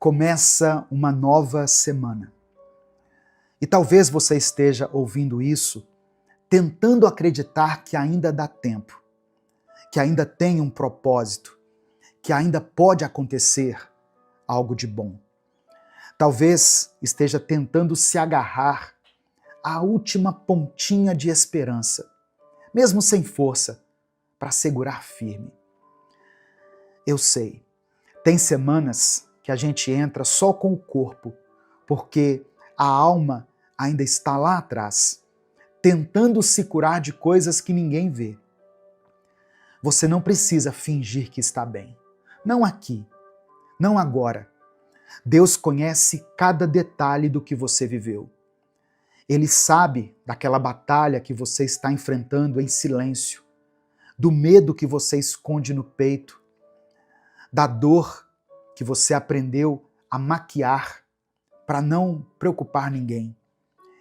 Começa uma nova semana. E talvez você esteja ouvindo isso tentando acreditar que ainda dá tempo, que ainda tem um propósito, que ainda pode acontecer algo de bom. Talvez esteja tentando se agarrar à última pontinha de esperança, mesmo sem força, para segurar firme. Eu sei, tem semanas que a gente entra só com o corpo, porque a alma ainda está lá atrás, tentando se curar de coisas que ninguém vê. Você não precisa fingir que está bem. Não aqui, não agora. Deus conhece cada detalhe do que você viveu. Ele sabe daquela batalha que você está enfrentando em silêncio, do medo que você esconde no peito, da dor que você aprendeu a maquiar para não preocupar ninguém.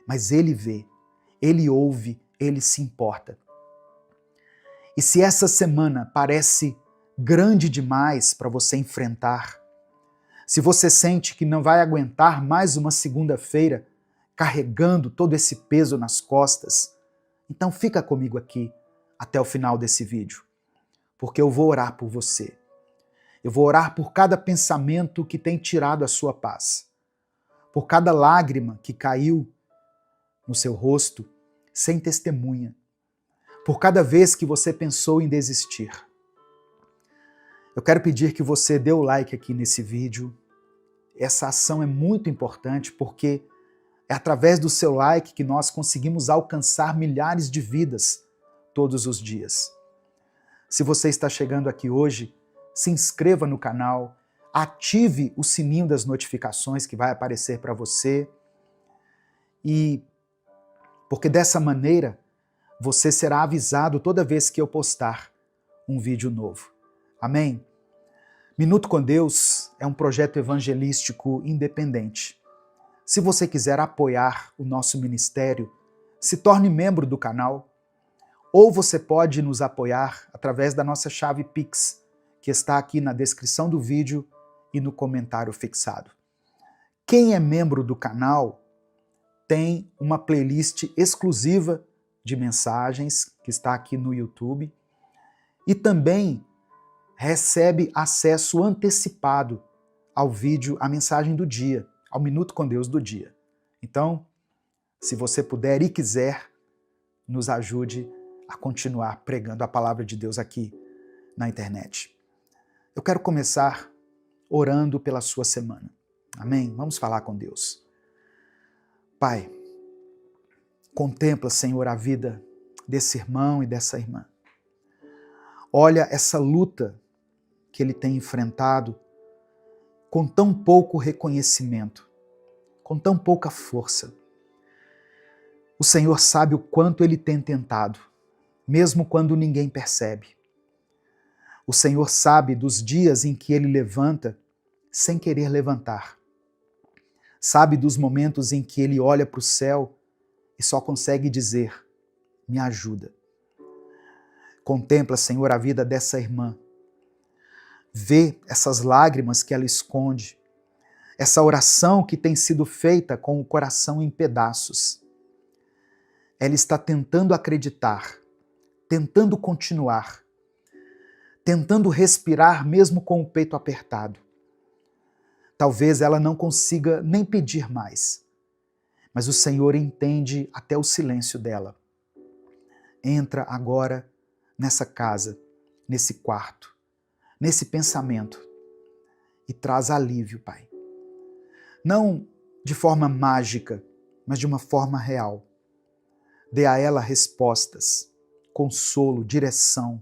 Mas Ele vê, Ele ouve, Ele se importa. E se essa semana parece grande demais para você enfrentar, se você sente que não vai aguentar mais uma segunda-feira carregando todo esse peso nas costas, então fica comigo aqui até o final desse vídeo, porque eu vou orar por você. Eu vou orar por cada pensamento que tem tirado a sua paz, por cada lágrima que caiu no seu rosto sem testemunha, por cada vez que você pensou em desistir. Eu quero pedir que você dê o like aqui nesse vídeo. Essa ação é muito importante porque é através do seu like que nós conseguimos alcançar milhares de vidas todos os dias. Se você está chegando aqui hoje, se inscreva no canal, ative o sininho das notificações que vai aparecer para você, e porque dessa maneira você será avisado toda vez que eu postar um vídeo novo. Amém? Minuto com Deus é um projeto evangelístico independente. Se você quiser apoiar o nosso ministério, se torne membro do canal, ou você pode nos apoiar através da nossa chave Pix, que está aqui na descrição do vídeo e no comentário fixado. Quem é membro do canal tem uma playlist exclusiva de mensagens, que está aqui no YouTube, e também recebe acesso antecipado ao vídeo, à mensagem do dia, ao Minuto com Deus do dia. Então, se você puder e quiser, nos ajude a continuar pregando a palavra de Deus aqui na internet. Eu quero começar orando pela sua semana. Amém? Vamos falar com Deus. Pai, contempla, Senhor, a vida desse irmão e dessa irmã. Olha essa luta que ele tem enfrentado com tão pouco reconhecimento, com tão pouca força. O Senhor sabe o quanto ele tem tentado, mesmo quando ninguém percebe. O Senhor sabe dos dias em que ele levanta sem querer levantar. Sabe dos momentos em que ele olha para o céu e só consegue dizer, me ajuda. Contempla, Senhor, a vida dessa irmã. Vê essas lágrimas que ela esconde, essa oração que tem sido feita com o coração em pedaços. Ela está tentando acreditar, tentando continuar, tentando respirar mesmo com o peito apertado. Talvez ela não consiga nem pedir mais, mas o Senhor entende até o silêncio dela. Entra agora nessa casa, nesse quarto, nesse pensamento e traz alívio, Pai. Não de forma mágica, mas de uma forma real. Dê a ela respostas, consolo, direção.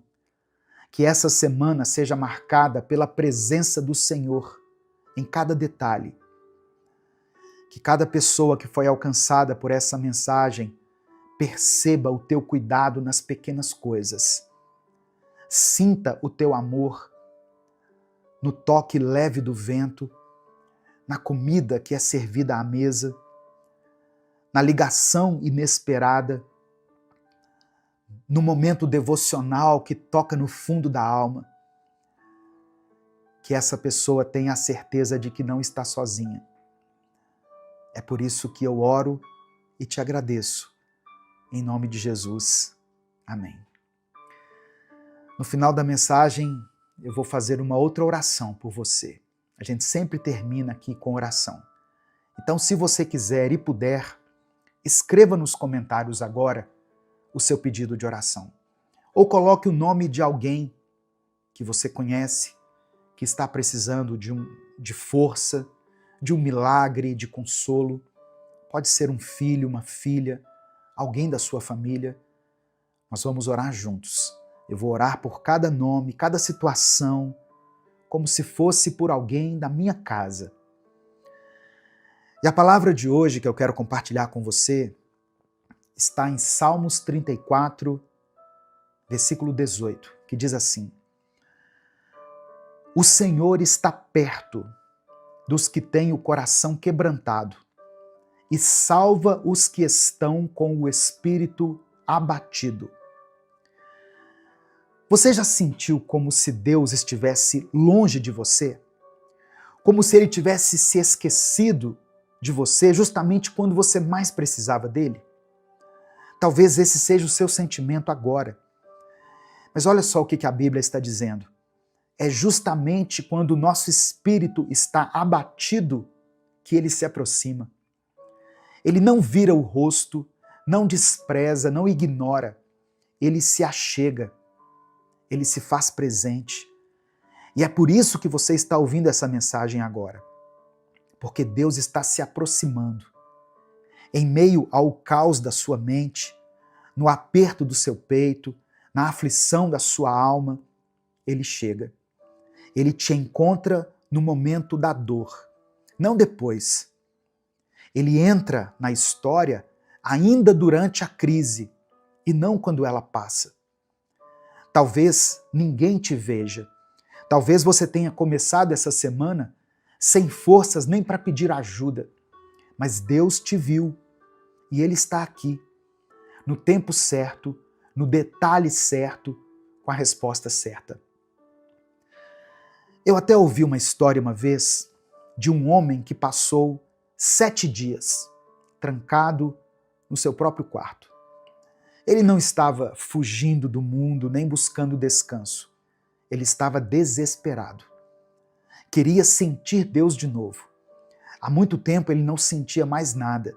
Que essa semana seja marcada pela presença do Senhor em cada detalhe. Que cada pessoa que foi alcançada por essa mensagem perceba o teu cuidado nas pequenas coisas. Sinta o teu amor no toque leve do vento, na comida que é servida à mesa, na ligação inesperada, no momento devocional que toca no fundo da alma. que essa pessoa tenha a certeza de que não está sozinha. É por isso que eu oro e te agradeço. Em nome de Jesus. Amém. No final da mensagem, eu vou fazer uma outra oração por você. A gente sempre termina aqui com oração. Então, se você quiser e puder, escreva nos comentários agora o seu pedido de oração. Ou coloque o nome de alguém que você conhece, que está precisando de força, de um milagre, de consolo. Pode ser um filho, uma filha, alguém da sua família. Nós vamos orar juntos. Eu vou orar por cada nome, cada situação, como se fosse por alguém da minha casa. E a palavra de hoje que eu quero compartilhar com você está em Salmos 34, versículo 18, que diz assim: O Senhor está perto dos que têm o coração quebrantado e salva os que estão com o espírito abatido. Você já sentiu como se Deus estivesse longe de você? Como se Ele tivesse se esquecido de você justamente quando você mais precisava dele? Talvez esse seja o seu sentimento agora. Mas olha só o que a Bíblia está dizendo. É justamente quando o nosso espírito está abatido que Ele se aproxima. Ele não vira o rosto, não despreza, não ignora. Ele se achega. Ele se faz presente. E é por isso que você está ouvindo essa mensagem agora. Porque Deus está se aproximando. Em meio ao caos da sua mente, no aperto do seu peito, na aflição da sua alma, Ele chega. Ele te encontra no momento da dor, não depois. Ele entra na história ainda durante a crise e não quando ela passa. Talvez ninguém te veja. Talvez você tenha começado essa semana sem forças nem para pedir ajuda. Mas Deus te viu e Ele está aqui, no tempo certo, no detalhe certo, com a resposta certa. Eu até ouvi uma história uma vez de um homem que passou 7 dias trancado no seu próprio quarto. Ele não estava fugindo do mundo nem buscando descanso. Ele estava desesperado. Queria sentir Deus de novo. Há muito tempo ele não sentia mais nada.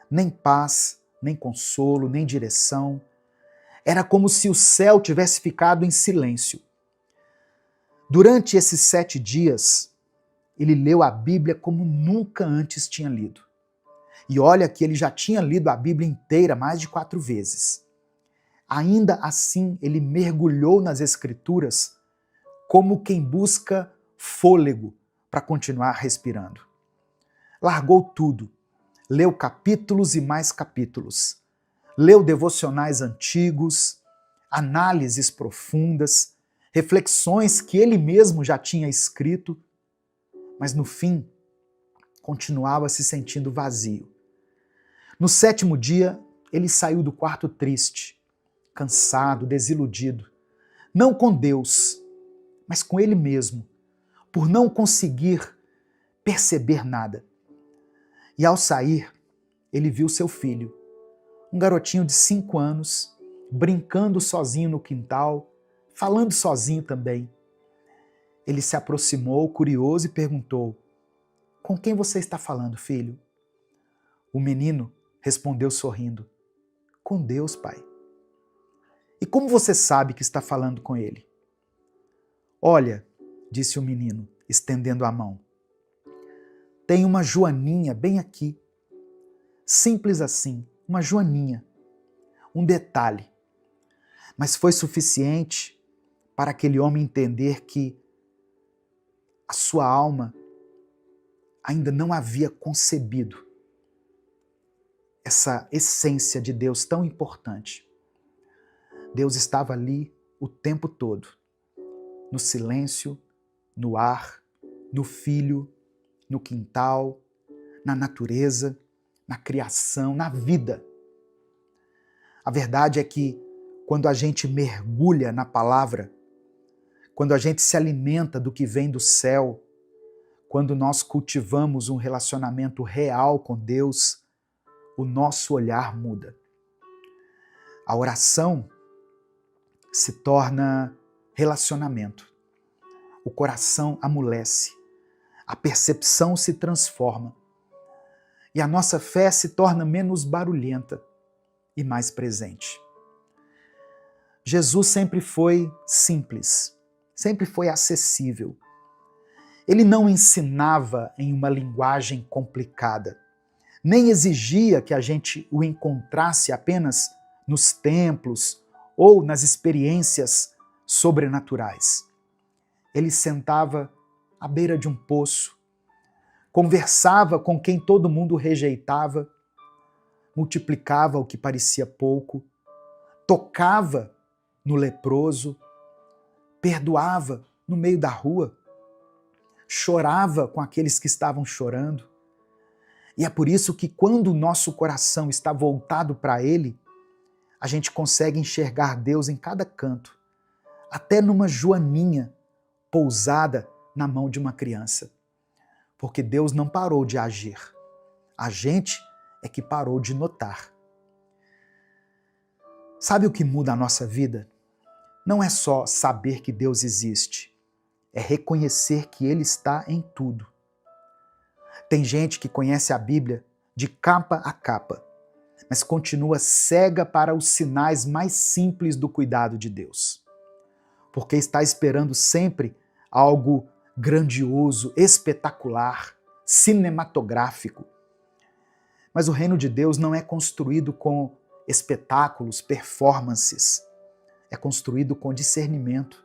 Nem paz, nem consolo, nem direção. Era como se o céu tivesse ficado em silêncio. Durante esses 7 dias, ele leu a Bíblia como nunca antes tinha lido. E olha que ele já tinha lido a Bíblia inteira mais de 4 vezes. Ainda assim, ele mergulhou nas Escrituras como quem busca fôlego para continuar respirando. Largou tudo, leu capítulos e mais capítulos, leu devocionais antigos, análises profundas, reflexões que ele mesmo já tinha escrito, mas no fim continuava se sentindo vazio. No 7º dia, ele saiu do quarto triste, cansado, desiludido, não com Deus, mas com ele mesmo, por não conseguir perceber nada. E ao sair, ele viu seu filho, um garotinho de 5 anos, brincando sozinho no quintal, falando sozinho também. Ele se aproximou, curioso, e perguntou: "Com quem você está falando, filho?" O menino respondeu sorrindo: "Com Deus, pai." "E como você sabe que está falando com ele?" "Olha," disse o menino, estendendo a mão, "tem uma joaninha bem aqui." Simples assim, uma joaninha. Um detalhe. Mas foi suficiente para aquele homem entender que a sua alma ainda não havia concebido essa essência de Deus tão importante. Deus estava ali o tempo todo, no silêncio, no ar, no filho, no quintal, na natureza, na criação, na vida. A verdade é que quando a gente mergulha na palavra, quando a gente se alimenta do que vem do céu, quando nós cultivamos um relacionamento real com Deus, o nosso olhar muda. A oração se torna relacionamento. O coração amolece, a percepção se transforma e a nossa fé se torna menos barulhenta e mais presente. Jesus sempre foi simples, sempre foi acessível. Ele não ensinava em uma linguagem complicada, nem exigia que a gente o encontrasse apenas nos templos ou nas experiências sobrenaturais. Ele sentava à beira de um poço, conversava com quem todo mundo rejeitava, multiplicava o que parecia pouco, tocava no leproso, perdoava no meio da rua, chorava com aqueles que estavam chorando. E é por isso que quando o nosso coração está voltado para Ele, a gente consegue enxergar Deus em cada canto, até numa joaninha pousada na mão de uma criança. Porque Deus não parou de agir. A gente é que parou de notar. Sabe o que muda a nossa vida? Não é só saber que Deus existe, é reconhecer que Ele está em tudo. Tem gente que conhece a Bíblia de capa a capa, mas continua cega para os sinais mais simples do cuidado de Deus. Porque está esperando sempre algo grandioso, espetacular, cinematográfico. Mas o reino de Deus não é construído com espetáculos, performances. É construído com discernimento.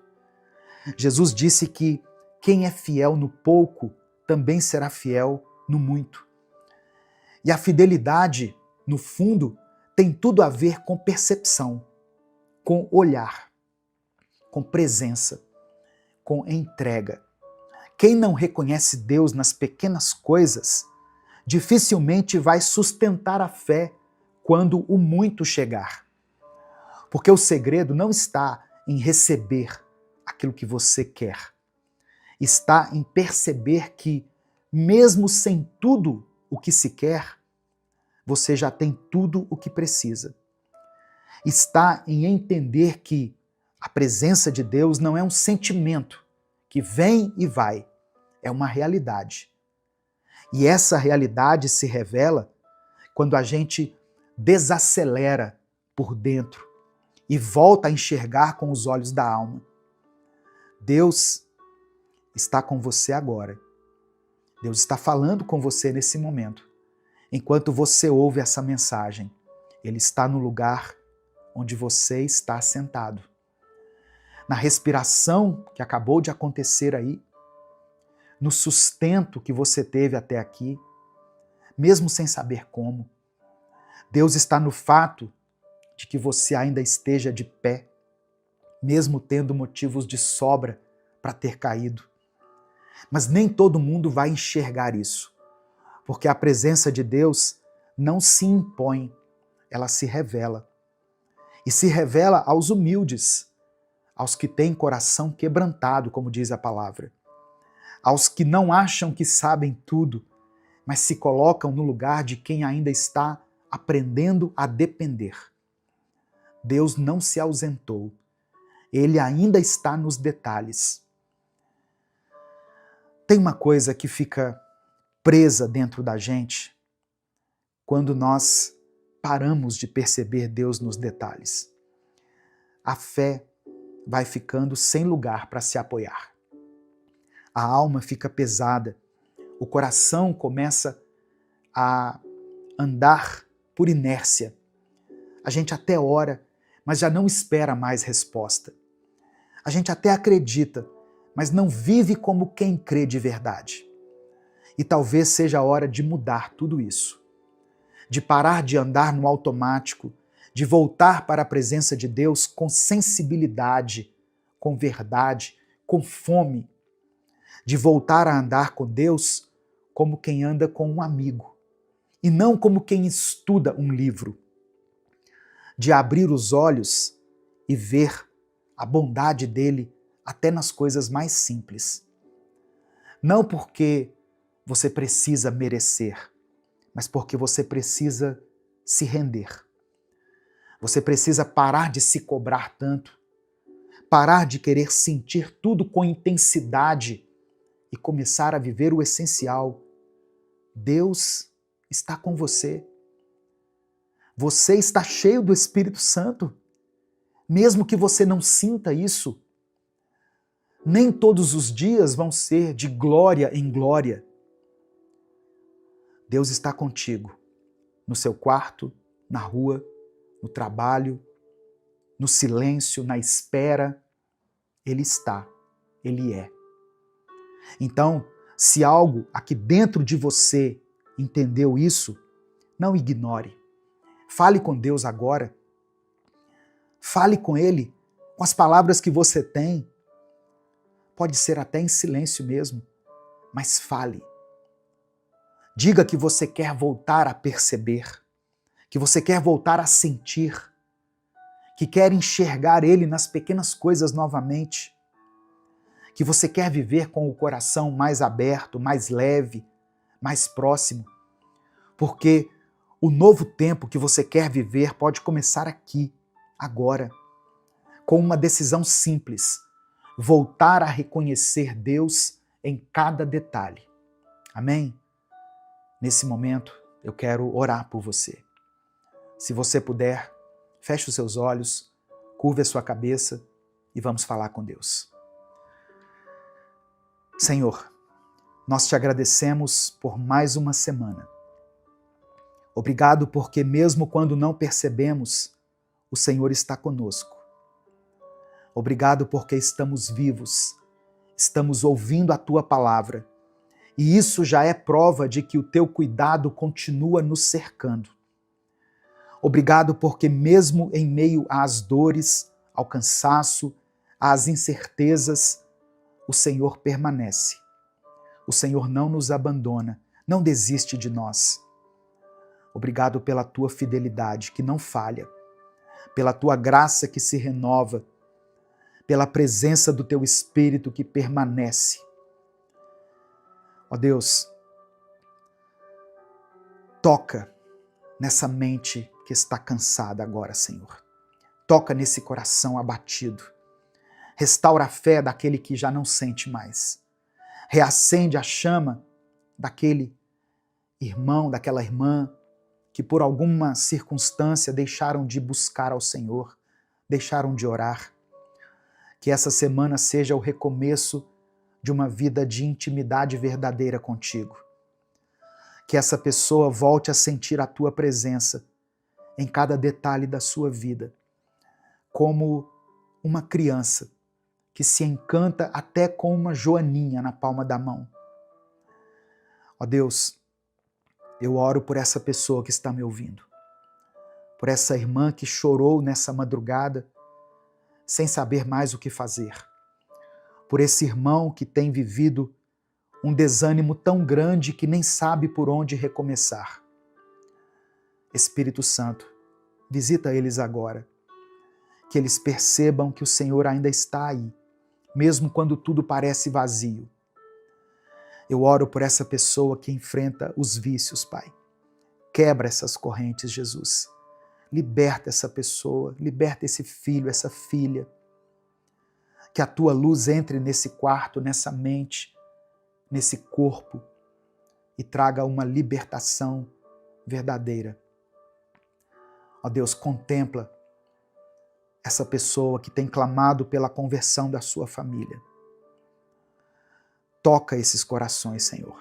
Jesus disse que quem é fiel no pouco também será fiel no muito. E a fidelidade, no fundo, tem tudo a ver com percepção, com olhar, com presença, com entrega. Quem não reconhece Deus nas pequenas coisas, dificilmente vai sustentar a fé quando o muito chegar. Porque o segredo não está em receber aquilo que você quer. Está em perceber que, mesmo sem tudo o que se quer, você já tem tudo o que precisa. Está em entender que a presença de Deus não é um sentimento que vem e vai, é uma realidade. E essa realidade se revela quando a gente desacelera por dentro e volta a enxergar com os olhos da alma. Deus está com você agora. Deus está falando com você nesse momento. Enquanto você ouve essa mensagem, Ele está no lugar onde você está sentado. Na respiração que acabou de acontecer aí, no sustento que você teve até aqui, mesmo sem saber como. Deus está no fato de que você ainda esteja de pé, mesmo tendo motivos de sobra para ter caído. Mas nem todo mundo vai enxergar isso, porque a presença de Deus não se impõe, ela se revela. E se revela aos humildes, aos que têm coração quebrantado, como diz a palavra, aos que não acham que sabem tudo, mas se colocam no lugar de quem ainda está aprendendo a depender. Deus não se ausentou, Ele ainda está nos detalhes. Tem uma coisa que fica presa dentro da gente quando nós paramos de perceber Deus nos detalhes. A fé vai ficando sem lugar para se apoiar. A alma fica pesada, o coração começa a andar por inércia. A gente até ora, mas já não espera mais resposta. A gente até acredita, mas não vive como quem crê de verdade. E talvez seja a hora de mudar tudo isso. De parar de andar no automático, de voltar para a presença de Deus com sensibilidade, com verdade, com fome. De voltar a andar com Deus como quem anda com um amigo, e não como quem estuda um livro. De abrir os olhos e ver a bondade dele até nas coisas mais simples. Não porque você precisa merecer, mas porque você precisa se render. Você precisa parar de se cobrar tanto, parar de querer sentir tudo com intensidade e começar a viver o essencial. Deus está com você. Você está cheio do Espírito Santo. Mesmo que você não sinta isso, nem todos os dias vão ser de glória em glória. Deus está contigo, no seu quarto, na rua, no trabalho, no silêncio, na espera. Ele está, Ele é. Então, se algo aqui dentro de você entendeu isso, não ignore. Fale com Deus agora. Fale com Ele, com as palavras que você tem. Pode ser até em silêncio mesmo, mas fale. Diga que você quer voltar a perceber, que você quer voltar a sentir, que quer enxergar Ele nas pequenas coisas novamente, que você quer viver com o coração mais aberto, mais leve, mais próximo, porque o novo tempo que você quer viver pode começar aqui, agora, com uma decisão simples: voltar a reconhecer Deus em cada detalhe. Amém? Nesse momento, eu quero orar por você. Se você puder, feche os seus olhos, curve a sua cabeça e vamos falar com Deus. Senhor, nós te agradecemos por mais uma semana. Obrigado porque mesmo quando não percebemos, o Senhor está conosco. Obrigado porque estamos vivos, estamos ouvindo a Tua palavra, e isso já é prova de que o Teu cuidado continua nos cercando. Obrigado porque mesmo em meio às dores, ao cansaço, às incertezas, o Senhor permanece. O Senhor não nos abandona, não desiste de nós. Obrigado pela Tua fidelidade que não falha, pela Tua graça que se renova, pela presença do Teu Espírito que permanece. Ó Deus, toca nessa mente que está cansada agora, Senhor. Toca nesse coração abatido. Restaura a fé daquele que já não sente mais. Reacende a chama daquele irmão, daquela irmã que por alguma circunstância deixaram de buscar ao Senhor, deixaram de orar. Que essa semana seja o recomeço de uma vida de intimidade verdadeira contigo. Que essa pessoa volte a sentir a Tua presença em cada detalhe da sua vida, como uma criança que se encanta até com uma joaninha na palma da mão. Ó Deus, eu oro por essa pessoa que está me ouvindo, por essa irmã que chorou nessa madrugada sem saber mais o que fazer, por esse irmão que tem vivido um desânimo tão grande que nem sabe por onde recomeçar. Espírito Santo, visita eles agora, que eles percebam que o Senhor ainda está aí, mesmo quando tudo parece vazio. Eu oro por essa pessoa que enfrenta os vícios, Pai. Quebra essas correntes, Jesus. Liberta essa pessoa, liberta esse filho, essa filha. Que a Tua luz entre nesse quarto, nessa mente, nesse corpo e traga uma libertação verdadeira. Ó Deus, contempla essa pessoa que tem clamado pela conversão da sua família. Toca esses corações, Senhor.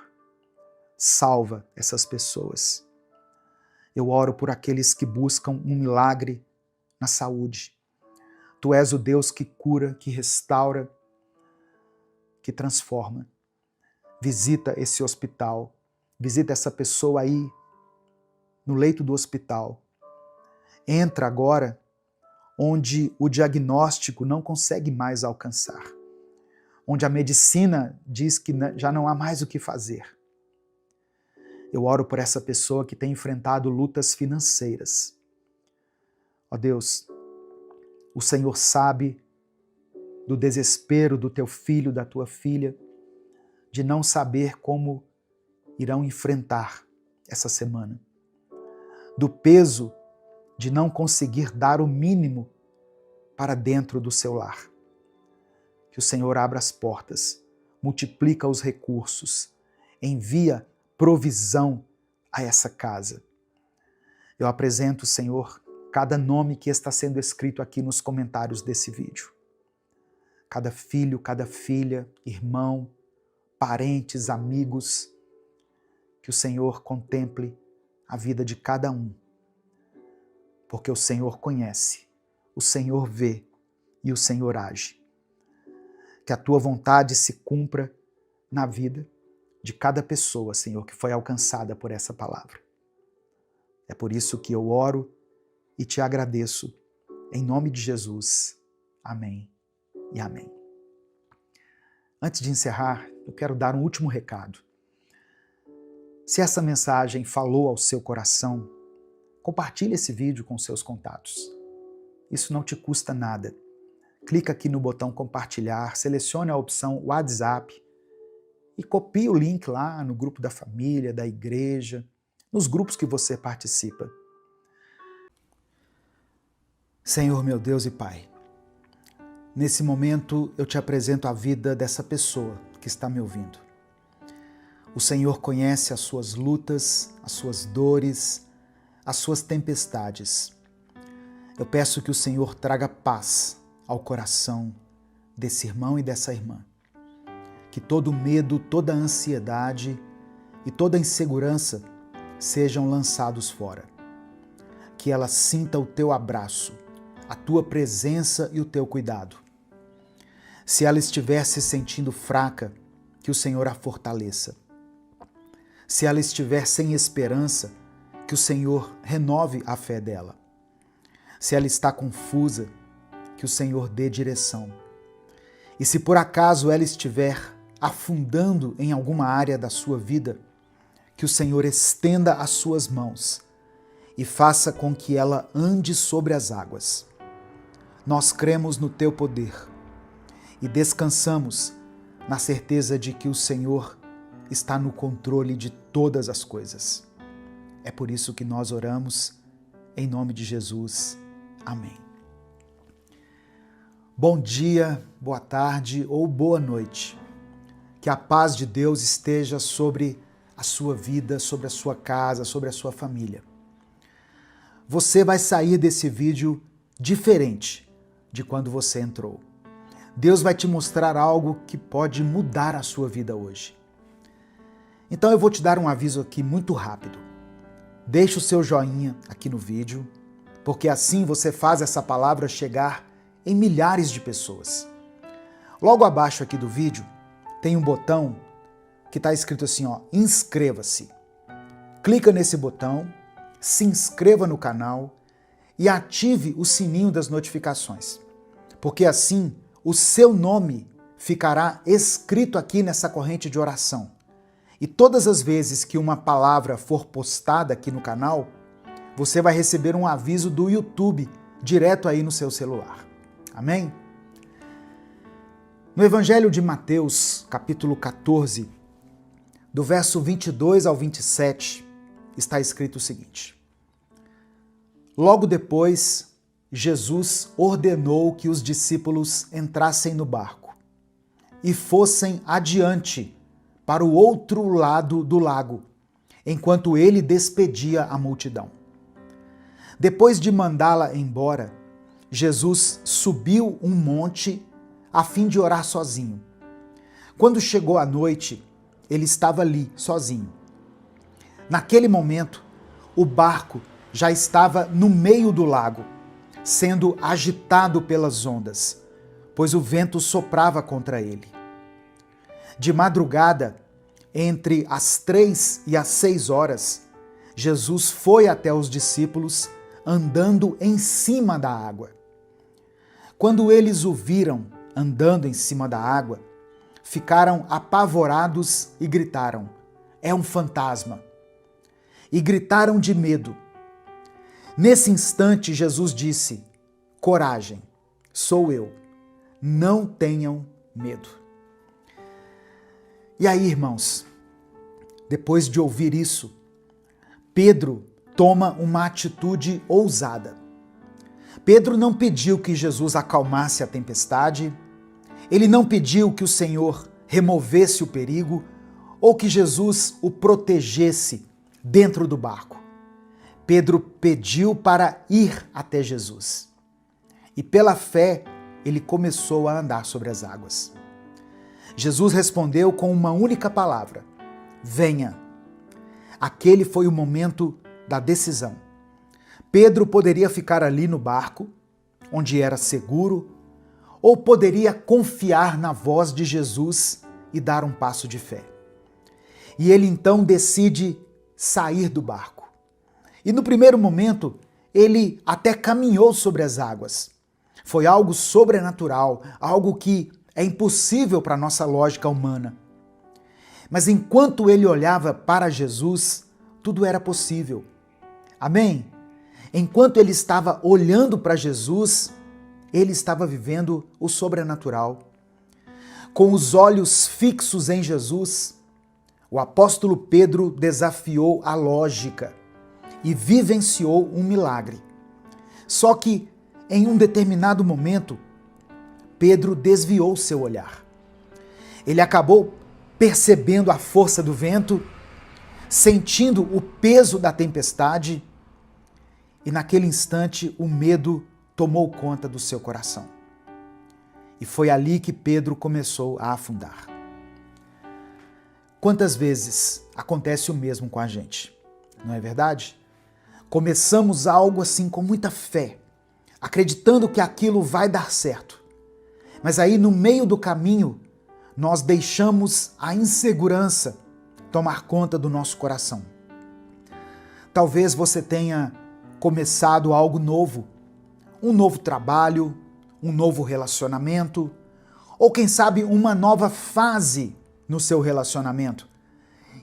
Salva essas pessoas. Eu oro por aqueles que buscam um milagre na saúde. Tu és o Deus que cura, que restaura, que transforma. Visita esse hospital. Visita essa pessoa aí no leito do hospital. Entra agora onde o diagnóstico não consegue mais alcançar. Onde a medicina diz que já não há mais o que fazer. Eu oro por essa pessoa que tem enfrentado lutas financeiras. Ó Deus, o Senhor sabe do desespero do teu filho, da tua filha, de não saber como irão enfrentar essa semana, do peso de não conseguir dar o mínimo para dentro do seu lar. Que o Senhor abra as portas, multiplica os recursos, envia provisão a essa casa. Eu apresento, Senhor, cada nome que está sendo escrito aqui nos comentários desse vídeo. Cada filho, cada filha, irmão, parentes, amigos, que o Senhor contemple a vida de cada um. Porque o Senhor conhece, o Senhor vê e o Senhor age. Que a tua vontade se cumpra na vida de cada pessoa, Senhor, que foi alcançada por essa palavra. É por isso que eu oro e te agradeço, em nome de Jesus. Amém e amém. Antes de encerrar, eu quero dar um último recado. Se essa mensagem falou ao seu coração, compartilhe esse vídeo com seus contatos. Isso não te custa nada. Clica aqui no botão compartilhar, selecione a opção WhatsApp e copie o link lá no grupo da família, da igreja, nos grupos que você participa. Senhor, meu Deus e Pai, nesse momento eu te apresento a vida dessa pessoa que está me ouvindo. O Senhor conhece as suas lutas, as suas dores, as suas tempestades. Eu peço que o Senhor traga paz ao coração desse irmão e dessa irmã. Que todo medo, toda ansiedade e toda insegurança sejam lançados fora. Que ela sinta o teu abraço, a tua presença e o teu cuidado. Se ela estiver se sentindo fraca, que o Senhor a fortaleça. Se ela estiver sem esperança, que o Senhor renove a fé dela. Se ela está confusa, que o Senhor dê direção. E se por acaso ela estiver afundando em alguma área da sua vida, que o Senhor estenda as suas mãos e faça com que ela ande sobre as águas. Nós cremos no teu poder e descansamos na certeza de que o Senhor está no controle de todas as coisas. É por isso que nós oramos, em nome de Jesus. Amém. Bom dia, boa tarde ou boa noite. Que a paz de Deus esteja sobre a sua vida, sobre a sua casa, sobre a sua família. Você vai sair desse vídeo diferente de quando você entrou. Deus vai te mostrar algo que pode mudar a sua vida hoje. Então eu vou te dar um aviso aqui muito rápido. Deixe o seu joinha aqui no vídeo, porque assim você faz essa palavra chegar em milhares de pessoas. Logo abaixo aqui do vídeo tem um botão que está escrito assim, ó, inscreva-se. Clica nesse botão, se inscreva no canal e ative o sininho das notificações, porque assim o seu nome ficará escrito aqui nessa corrente de oração. E todas as vezes que uma palavra for postada aqui no canal, você vai receber um aviso do YouTube direto aí no seu celular. Amém? No Evangelho de Mateus, capítulo 14, do verso 22 ao 27, está escrito o seguinte: Logo depois, Jesus ordenou que os discípulos entrassem no barco e fossem adiante para o outro lado do lago, enquanto ele despedia a multidão. Depois de mandá-la embora, Jesus subiu um monte a fim de orar sozinho. Quando chegou a noite, ele estava ali, sozinho. Naquele momento, o barco já estava no meio do lago, sendo agitado pelas ondas, pois o vento soprava contra ele. De madrugada, entre as 3 e as 6 horas, Jesus foi até os discípulos andando em cima da água. Quando eles o viram andando em cima da água, ficaram apavorados e gritaram: "É um fantasma!" E gritaram de medo. Nesse instante, Jesus disse: "Coragem, sou eu. não tenham medo. E aí, irmãos, depois de ouvir isso, Pedro toma uma atitude ousada. Pedro não pediu que Jesus acalmasse a tempestade, ele não pediu que o Senhor removesse o perigo ou que Jesus o protegesse dentro do barco. Pedro pediu para ir até Jesus. E pela fé, ele começou a andar sobre as águas. Jesus respondeu com uma única palavra: venha. Aquele foi o momento da decisão. Pedro poderia ficar ali no barco, onde era seguro, ou poderia confiar na voz de Jesus e dar um passo de fé. E ele então decide sair do barco. E no primeiro momento, ele até caminhou sobre as águas. Foi algo sobrenatural, algo que é impossível para a nossa lógica humana. Mas enquanto ele olhava para Jesus, tudo era possível. Amém? Enquanto ele estava olhando para Jesus, ele estava vivendo o sobrenatural. Com os olhos fixos em Jesus, o apóstolo Pedro desafiou a lógica e vivenciou um milagre. Só que, em um determinado momento, Pedro desviou seu olhar. Ele acabou percebendo a força do vento, sentindo o peso da tempestade, e naquele instante o medo tomou conta do seu coração. E foi ali que Pedro começou a afundar. Quantas vezes acontece o mesmo com a gente, não é verdade? Começamos algo assim com muita fé, acreditando que aquilo vai dar certo. Mas aí no meio do caminho, nós deixamos a insegurança tomar conta do nosso coração. Talvez você tenha começado algo novo, um novo trabalho, um novo relacionamento, ou quem sabe uma nova fase no seu relacionamento.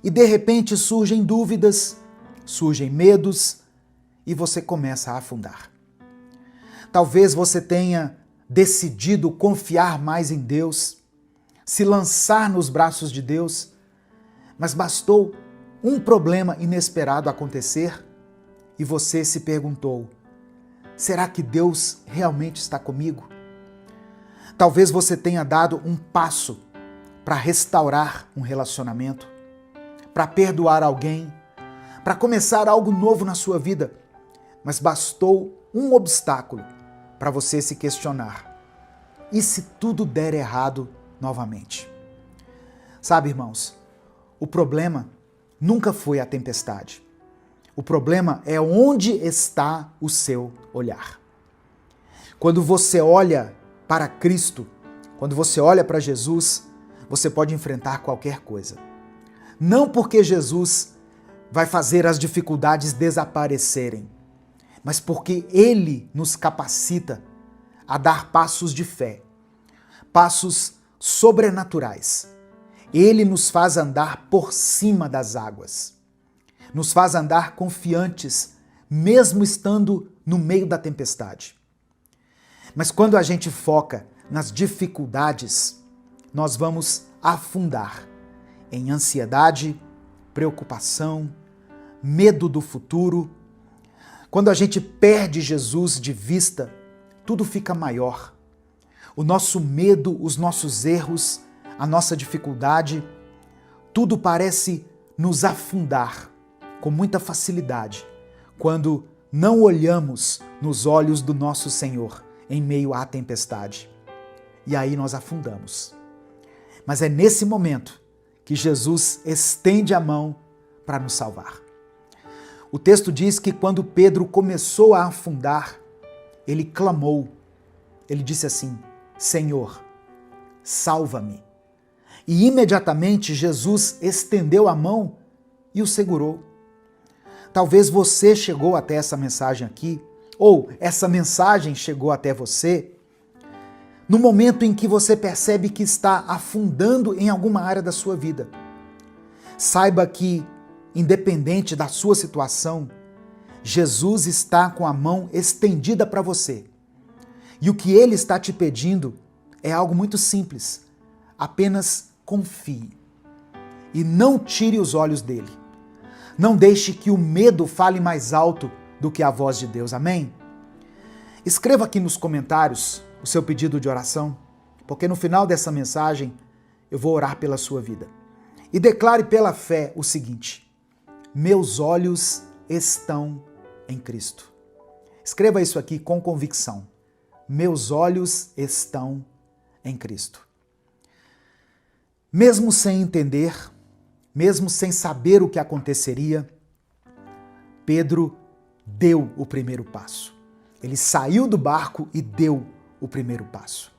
E de repente surgem dúvidas, surgem medos e você começa a afundar. Talvez você tenha decidido confiar mais em Deus, se lançar nos braços de Deus, mas bastou um problema inesperado acontecer e você se perguntou: será que Deus realmente está comigo? Talvez você tenha dado um passo para restaurar um relacionamento, para perdoar alguém, para começar algo novo na sua vida, mas bastou um obstáculo para você se questionar: e se tudo der errado novamente? Sabe, irmãos, o problema nunca foi a tempestade. O problema é onde está o seu olhar. Quando você olha para Cristo, quando você olha para Jesus, você pode enfrentar qualquer coisa. Não porque Jesus vai fazer as dificuldades desaparecerem, mas porque Ele nos capacita a dar passos de fé, passos sobrenaturais. Ele nos faz andar por cima das águas, nos faz andar confiantes, mesmo estando no meio da tempestade. Mas quando a gente foca nas dificuldades, nós vamos afundar em ansiedade, preocupação, medo do futuro. Quando a gente perde Jesus de vista, tudo fica maior. O nosso medo, os nossos erros, a nossa dificuldade, tudo parece nos afundar com muita facilidade quando não olhamos nos olhos do nosso Senhor em meio à tempestade. E aí nós afundamos. Mas é nesse momento que Jesus estende a mão para nos salvar. O texto diz que quando Pedro começou a afundar, ele clamou. Ele disse assim: Senhor, salva-me. E imediatamente Jesus estendeu a mão e o segurou. Talvez você chegou até essa mensagem aqui, ou essa mensagem chegou até você, no momento em que você percebe que está afundando em alguma área da sua vida. Saiba que, independente da sua situação, Jesus está com a mão estendida para você. E o que Ele está te pedindo é algo muito simples. Apenas confie e não tire os olhos dele. Não deixe que o medo fale mais alto do que a voz de Deus. Amém? Escreva aqui nos comentários o seu pedido de oração, porque no final dessa mensagem eu vou orar pela sua vida. E declare pela fé o seguinte: meus olhos estão em Cristo. Escreva isso aqui com convicção. Meus olhos estão em Cristo. Mesmo sem entender, mesmo sem saber o que aconteceria, Pedro deu o primeiro passo. Ele saiu do barco e deu o primeiro passo.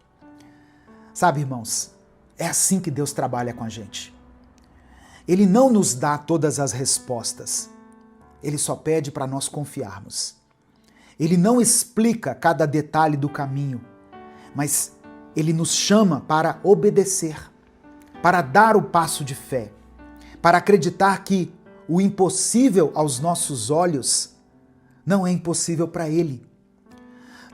Sabe, irmãos, é assim que Deus trabalha com a gente. Ele não nos dá todas as respostas. Ele só pede para nós confiarmos. Ele não explica cada detalhe do caminho, mas ele nos chama para obedecer, para dar o passo de fé, para acreditar que o impossível aos nossos olhos não é impossível para ele.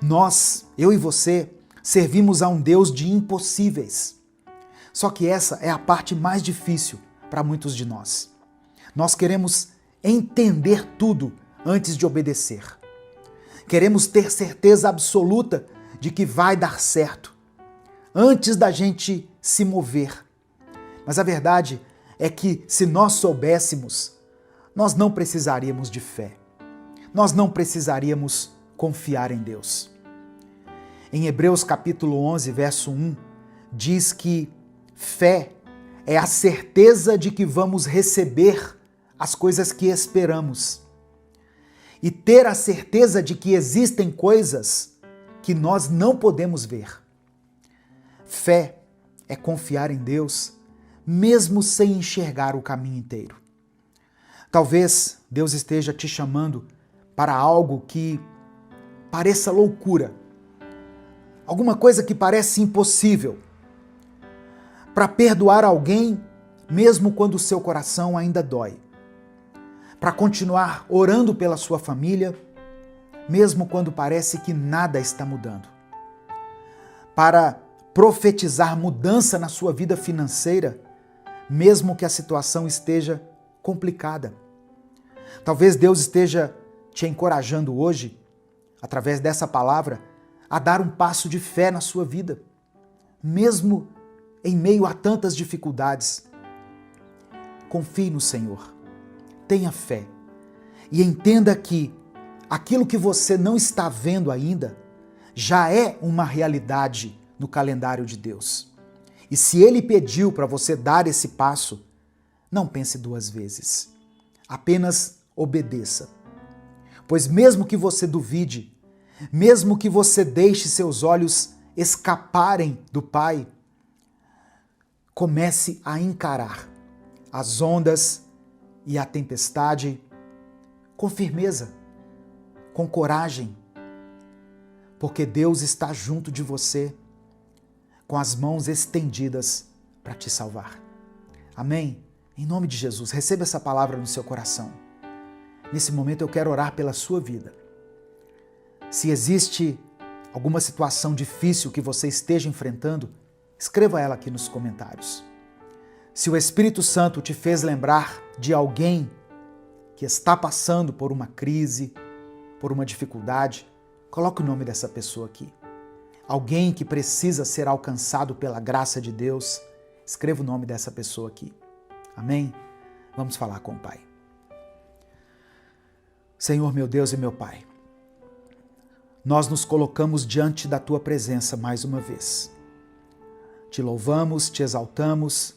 Nós, eu e você, servimos a um Deus de impossíveis. Só que essa é a parte mais difícil para muitos de nós. Nós queremos entender tudo antes de obedecer. Queremos ter certeza absoluta de que vai dar certo, antes da gente se mover. Mas a verdade é que se nós soubéssemos, nós não precisaríamos de fé. Nós não precisaríamos confiar em Deus. Em Hebreus capítulo 11, verso 1, diz que fé é a certeza de que vamos receber as coisas que esperamos. E ter a certeza de que existem coisas que nós não podemos ver. Fé é confiar em Deus, mesmo sem enxergar o caminho inteiro. Talvez Deus esteja te chamando para algo que pareça loucura, alguma coisa que parece impossível, para perdoar alguém, mesmo quando o seu coração ainda dói, para continuar orando pela sua família, mesmo quando parece que nada está mudando, para profetizar mudança na sua vida financeira, mesmo que a situação esteja complicada. Talvez Deus esteja te encorajando hoje, através dessa palavra, a dar um passo de fé na sua vida, mesmo em meio a tantas dificuldades. Confie no Senhor, tenha fé e entenda que aquilo que você não está vendo ainda já é uma realidade no calendário de Deus. E se Ele pediu para você dar esse passo, não pense duas vezes. Apenas obedeça. Pois mesmo que você duvide, mesmo que você deixe seus olhos escaparem do Pai, comece a encarar as ondas e a tempestade com firmeza, com coragem, porque Deus está junto de você, com as mãos estendidas para te salvar. Amém? Em nome de Jesus, receba essa palavra no seu coração. Nesse momento eu quero orar pela sua vida. Se existe alguma situação difícil que você esteja enfrentando, escreva ela aqui nos comentários. Se o Espírito Santo te fez lembrar de alguém que está passando por uma crise, por uma dificuldade, coloque o nome dessa pessoa aqui. Alguém que precisa ser alcançado pela graça de Deus, escreva o nome dessa pessoa aqui. Amém? Vamos falar com o Pai. Senhor, meu Deus e meu Pai, nós nos colocamos diante da Tua presença mais uma vez. Te louvamos, te exaltamos,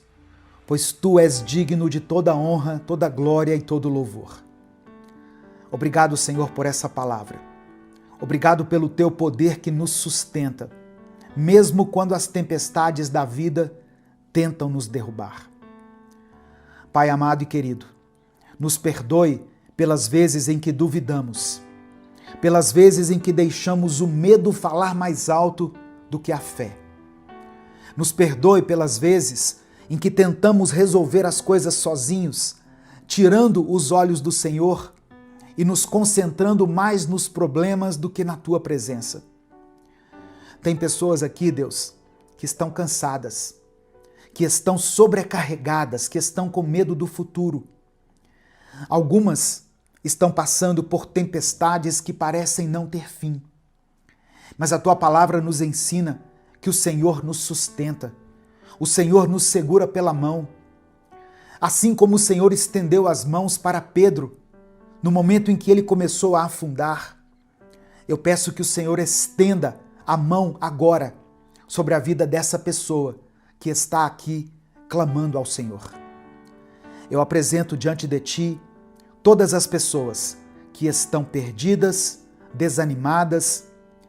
pois Tu és digno de toda honra, toda glória e todo louvor. Obrigado, Senhor, por essa palavra. Obrigado pelo Teu poder que nos sustenta, mesmo quando as tempestades da vida tentam nos derrubar. Pai amado e querido, nos perdoe pelas vezes em que duvidamos, pelas vezes em que deixamos o medo falar mais alto do que a fé. Nos perdoe pelas vezes em que tentamos resolver as coisas sozinhos, tirando os olhos do Senhor e nos concentrando mais nos problemas do que na Tua presença. Tem pessoas aqui, Deus, que estão cansadas, que estão sobrecarregadas, que estão com medo do futuro. Algumas estão passando por tempestades que parecem não ter fim. Mas a tua palavra nos ensina que o Senhor nos sustenta, o Senhor nos segura pela mão. Assim como o Senhor estendeu as mãos para Pedro, no momento em que ele começou a afundar, eu peço que o Senhor estenda a mão agora sobre a vida dessa pessoa que está aqui clamando ao Senhor. Eu apresento diante de ti todas as pessoas que estão perdidas, desanimadas,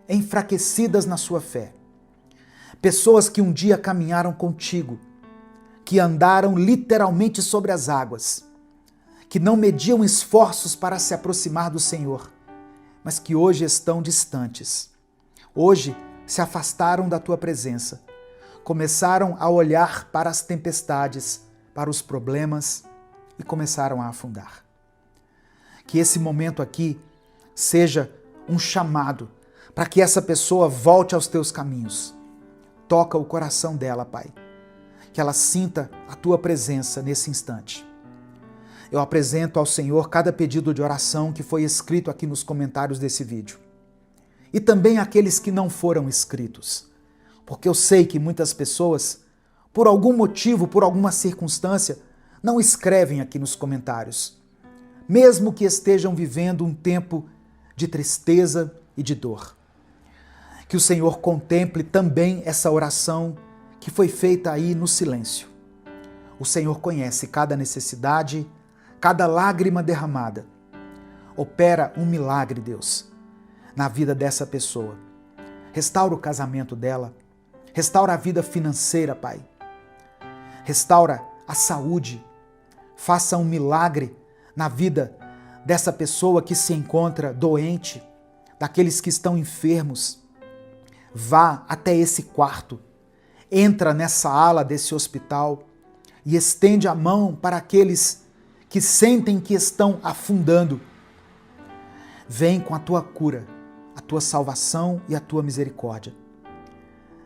enfraquecidas na sua fé. Pessoas que um dia caminharam contigo, que andaram literalmente sobre as águas, que não mediam esforços para se aproximar do Senhor, mas que hoje estão distantes. Hoje se afastaram da tua presença, começaram a olhar para as tempestades, para os problemas e começaram a afundar. Que esse momento aqui seja um chamado para que essa pessoa volte aos teus caminhos. Toca o coração dela, Pai. Que ela sinta a tua presença nesse instante. Eu apresento ao Senhor cada pedido de oração que foi escrito aqui nos comentários desse vídeo. E também aqueles que não foram escritos. Porque eu sei que muitas pessoas, por algum motivo, por alguma circunstância, não escrevem aqui nos comentários. Mesmo que estejam vivendo um tempo de tristeza e de dor. Que o Senhor contemple também essa oração que foi feita aí no silêncio. O Senhor conhece cada necessidade, cada lágrima derramada. Opera um milagre, Deus, na vida dessa pessoa. Restaura o casamento dela, restaura a vida financeira, Pai. Restaura a saúde. Faça um milagre na vida dessa pessoa que se encontra doente, daqueles que estão enfermos. Vá até esse quarto, entra nessa ala desse hospital e estende a mão para aqueles que sentem que estão afundando. Vem com a tua cura, a tua salvação e a tua misericórdia.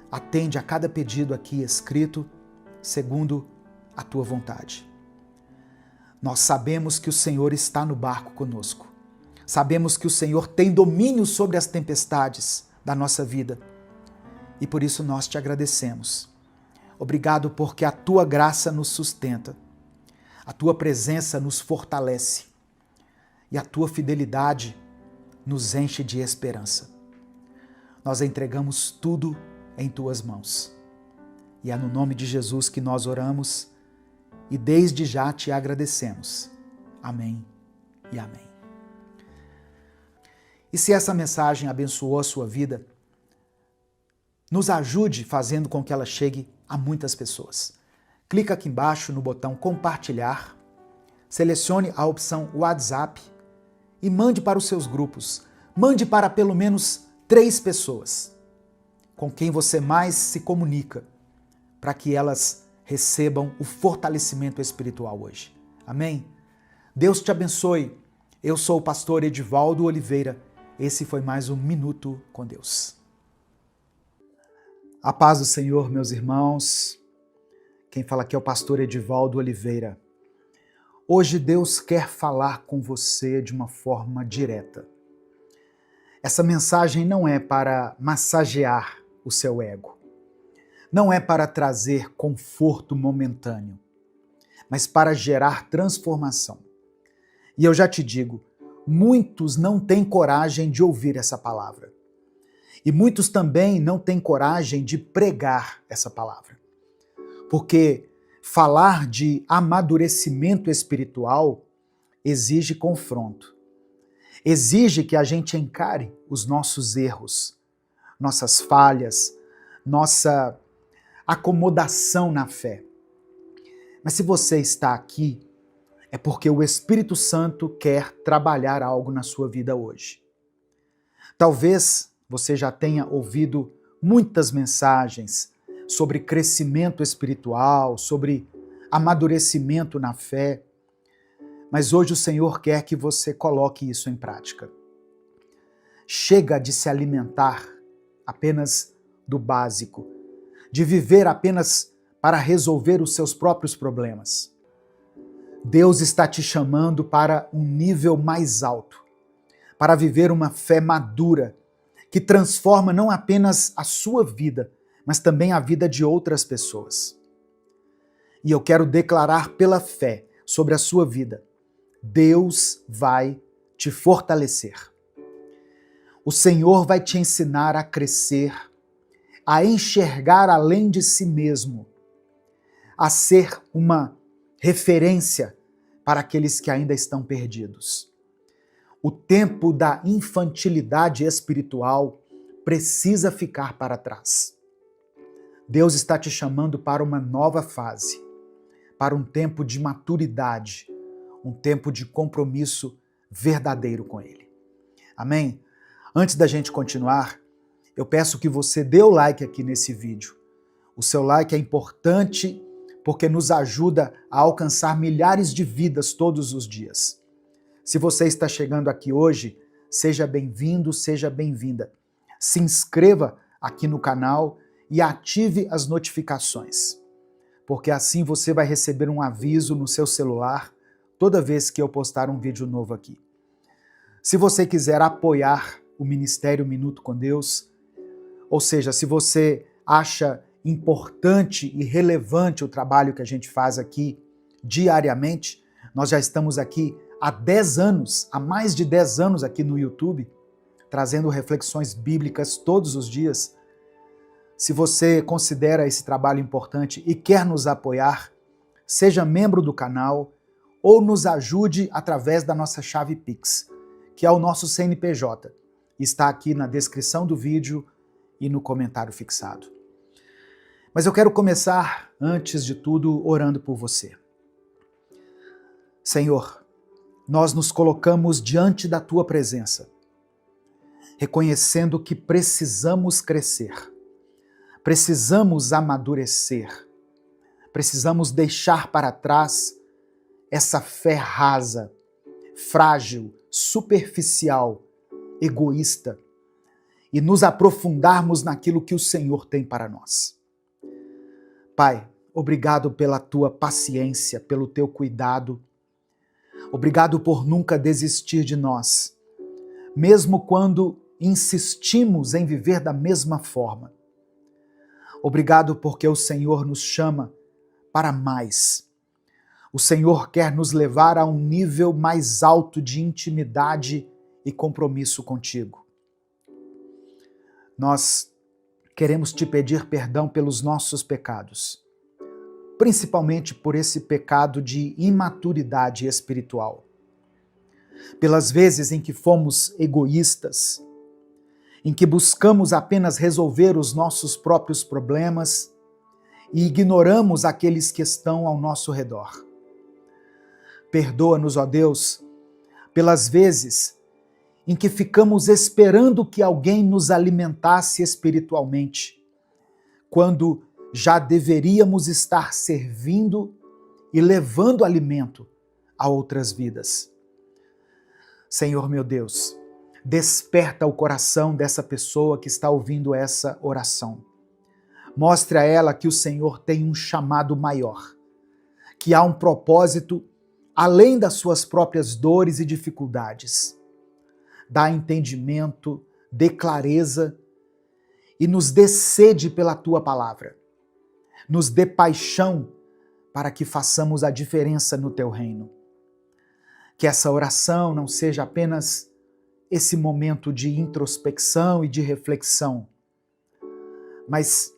Atende a cada pedido aqui escrito, segundo a tua vontade. Nós sabemos que o Senhor está no barco conosco. Sabemos que o Senhor tem domínio sobre as tempestades da nossa vida. E por isso nós te agradecemos. Obrigado porque a tua graça nos sustenta. A tua presença nos fortalece. E a tua fidelidade nos enche de esperança. Nós entregamos tudo em tuas mãos. E é no nome de Jesus que nós oramos e desde já te agradecemos. Amém e amém. E se essa mensagem abençoou a sua vida, nos ajude fazendo com que ela chegue a muitas pessoas. Clica aqui embaixo no botão compartilhar, selecione a opção WhatsApp e mande para os seus grupos. Mande para pelo menos 3 pessoas com quem você mais se comunica, para que elas recebam o fortalecimento espiritual hoje. Amém? Deus te abençoe. Eu sou o pastor Edivaldo Oliveira. Esse foi mais um Minuto com Deus. A paz do Senhor, meus irmãos. Quem fala aqui é o pastor Edivaldo Oliveira. Hoje Deus quer falar com você de uma forma direta. Essa mensagem não é para massagear o seu ego. Não é para trazer conforto momentâneo, mas para gerar transformação. E eu já te digo, muitos não têm coragem de ouvir essa palavra. E muitos também não têm coragem de pregar essa palavra. Porque falar de amadurecimento espiritual exige confronto. Exige que a gente encare os nossos erros, nossas falhas, nossa acomodação na fé. Mas se você está aqui, é porque o Espírito Santo quer trabalhar algo na sua vida hoje. Talvez você já tenha ouvido muitas mensagens sobre crescimento espiritual, sobre amadurecimento na fé, mas hoje o Senhor quer que você coloque isso em prática. Chega de se alimentar apenas do básico, de viver apenas para resolver os seus próprios problemas. Deus está te chamando para um nível mais alto, para viver uma fé madura, que transforma não apenas a sua vida, mas também a vida de outras pessoas. E eu quero declarar pela fé sobre a sua vida: Deus vai te fortalecer. O Senhor vai te ensinar a crescer, a enxergar além de si mesmo, a ser uma referência para aqueles que ainda estão perdidos. O tempo da infantilidade espiritual precisa ficar para trás. Deus está te chamando para uma nova fase, para um tempo de maturidade, um tempo de compromisso verdadeiro com Ele. Amém? Antes da gente continuar, eu peço que você dê o like aqui nesse vídeo. O seu like é importante porque nos ajuda a alcançar milhares de vidas todos os dias. Se você está chegando aqui hoje, seja bem-vindo, seja bem-vinda. Se inscreva aqui no canal e ative as notificações, porque assim você vai receber um aviso no seu celular toda vez que eu postar um vídeo novo aqui. Se você quiser apoiar o Ministério Minuto com Deus, ou seja, se você acha importante e relevante o trabalho que a gente faz aqui diariamente, nós já estamos aqui há 10 anos, há mais de 10 anos aqui no YouTube, trazendo reflexões bíblicas todos os dias. Se você considera esse trabalho importante e quer nos apoiar, seja membro do canal ou nos ajude através da nossa chave Pix, que é o nosso CNPJ. Está aqui na descrição do vídeo e no comentário fixado. Mas eu quero começar, antes de tudo, orando por você. Senhor, nós nos colocamos diante da Tua presença, reconhecendo que precisamos crescer, precisamos amadurecer, precisamos deixar para trás essa fé rasa, frágil, superficial, egoísta, e nos aprofundarmos naquilo que o Senhor tem para nós. Pai, obrigado pela Tua paciência, pelo Teu cuidado. Obrigado por nunca desistir de nós, mesmo quando insistimos em viver da mesma forma. Obrigado porque o Senhor nos chama para mais. O Senhor quer nos levar a um nível mais alto de intimidade e compromisso contigo. Nós queremos te pedir perdão pelos nossos pecados, principalmente por esse pecado de imaturidade espiritual. Pelas vezes em que fomos egoístas, em que buscamos apenas resolver os nossos próprios problemas e ignoramos aqueles que estão ao nosso redor. Perdoa-nos, ó Deus, pelas vezes em que ficamos esperando que alguém nos alimentasse espiritualmente, quando já deveríamos estar servindo e levando alimento a outras vidas. Senhor meu Deus, desperta o coração dessa pessoa que está ouvindo essa oração. Mostre a ela que o Senhor tem um chamado maior, que há um propósito além das suas próprias dores e dificuldades. Dá entendimento, dê clareza e nos dê sede pela Tua palavra. Nos dê paixão para que façamos a diferença no Teu reino. Que essa oração não seja apenas esse momento de introspecção e de reflexão, mas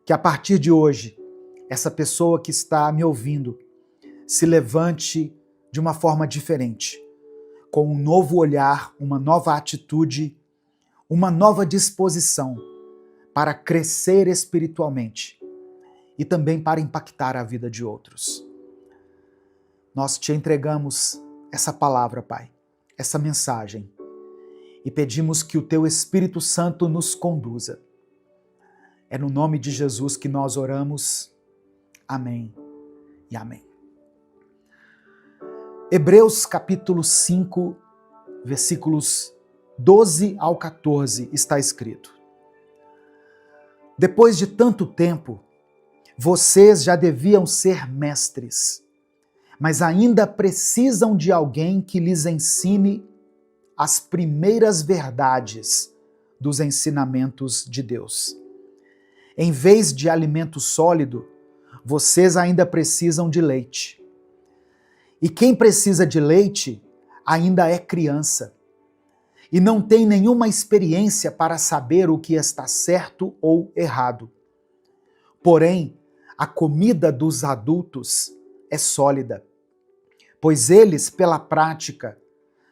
que a partir de hoje, essa pessoa que está me ouvindo se levante de uma forma diferente, com um novo olhar, uma nova atitude, uma nova disposição para crescer espiritualmente e também para impactar a vida de outros. Nós te entregamos essa palavra, Pai, essa mensagem, e pedimos que o Teu Espírito Santo nos conduza. É no nome de Jesus que nós oramos. Amém e amém. Hebreus capítulo 5, versículos 12 ao 14 está escrito: Depois de tanto tempo, vocês já deviam ser mestres, mas ainda precisam de alguém que lhes ensine as primeiras verdades dos ensinamentos de Deus. Em vez de alimento sólido, vocês ainda precisam de leite. E quem precisa de leite ainda é criança e não tem nenhuma experiência para saber o que está certo ou errado. Porém, a comida dos adultos é sólida, pois eles, pela prática,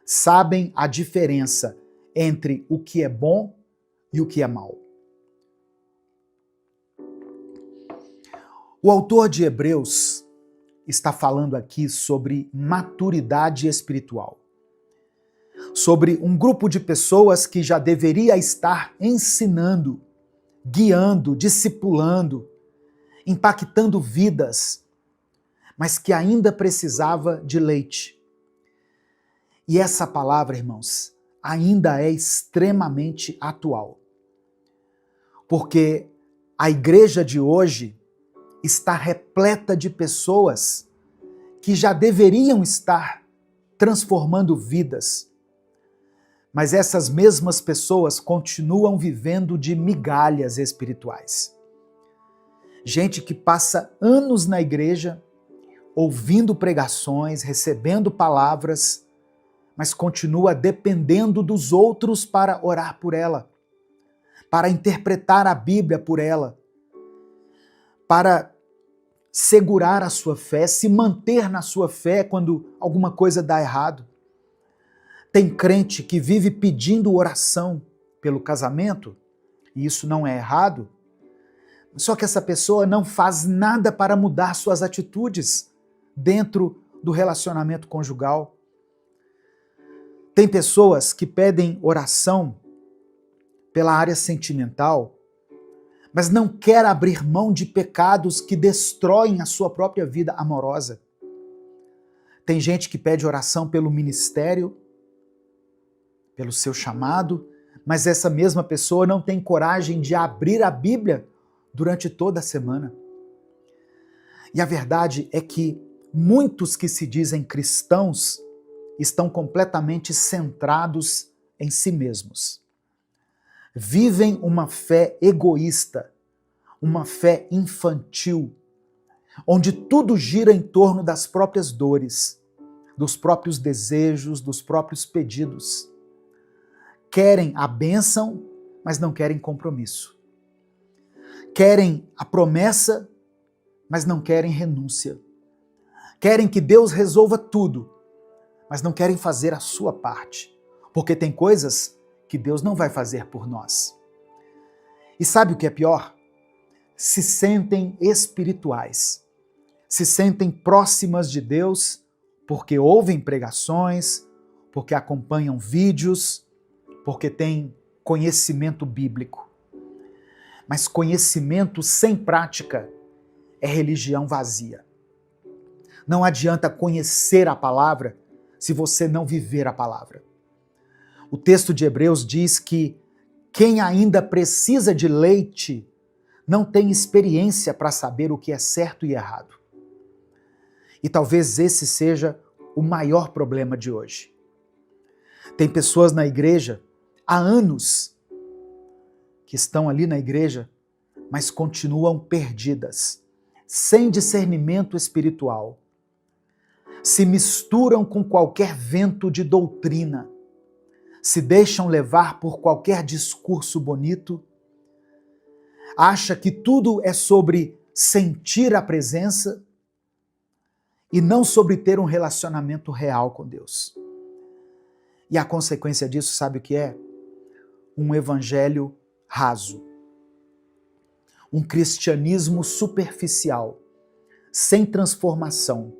sabem a diferença entre o que é bom e o que é mal. O autor de Hebreus está falando aqui sobre maturidade espiritual, sobre um grupo de pessoas que já deveria estar ensinando, guiando, discipulando, impactando vidas, mas que ainda precisava de leite. E essa palavra, irmãos, ainda é extremamente atual. Porque a igreja de hoje está repleta de pessoas que já deveriam estar transformando vidas. Mas essas mesmas pessoas continuam vivendo de migalhas espirituais. Gente que passa anos na igreja, ouvindo pregações, recebendo palavras, mas continua dependendo dos outros para orar por ela, para interpretar a Bíblia por ela, para segurar a sua fé, se manter na sua fé quando alguma coisa dá errado. Tem crente que vive pedindo oração pelo casamento, e isso não é errado, só que essa pessoa não faz nada para mudar suas atitudes dentro do relacionamento conjugal. Tem pessoas que pedem oração pela área sentimental, mas não quer abrir mão de pecados que destroem a sua própria vida amorosa. Tem gente que pede oração pelo ministério, pelo seu chamado, mas essa mesma pessoa não tem coragem de abrir a Bíblia durante toda a semana. E a verdade é que muitos que se dizem cristãos estão completamente centrados em si mesmos. Vivem uma fé egoísta, uma fé infantil, onde tudo gira em torno das próprias dores, dos próprios desejos, dos próprios pedidos. Querem a bênção, mas não querem compromisso. Querem a promessa, mas não querem renúncia. Querem que Deus resolva tudo, mas não querem fazer a sua parte, porque tem coisas que Deus não vai fazer por nós. E sabe o que é pior? Se sentem espirituais, se sentem próximas de Deus porque ouvem pregações, porque acompanham vídeos, porque têm conhecimento bíblico. Mas conhecimento sem prática é religião vazia. Não adianta conhecer a palavra se você não viver a palavra. O texto de Hebreus diz que quem ainda precisa de leite não tem experiência para saber o que é certo e errado. E talvez esse seja o maior problema de hoje. Tem pessoas na igreja há anos que estão ali na igreja, mas continuam perdidas, sem discernimento espiritual. Se misturam com qualquer vento de doutrina, se deixam levar por qualquer discurso bonito, acha que tudo é sobre sentir a presença e não sobre ter um relacionamento real com Deus. E a consequência disso, sabe o que é? Um evangelho raso. Um cristianismo superficial, sem transformação.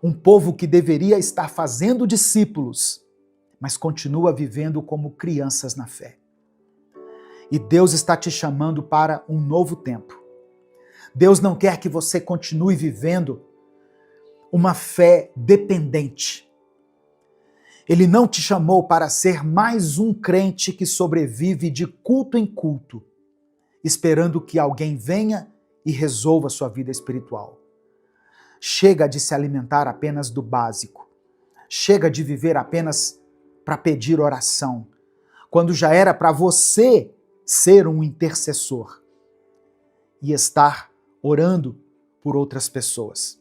Um povo que deveria estar fazendo discípulos, mas continua vivendo como crianças na fé. E Deus está te chamando para um novo tempo. Deus não quer que você continue vivendo uma fé dependente. Ele não te chamou para ser mais um crente que sobrevive de culto em culto esperando que alguém venha e resolva sua vida espiritual. Chega de se alimentar apenas do básico. Chega de viver apenas para pedir oração, quando já era para você ser um intercessor e estar orando por outras pessoas.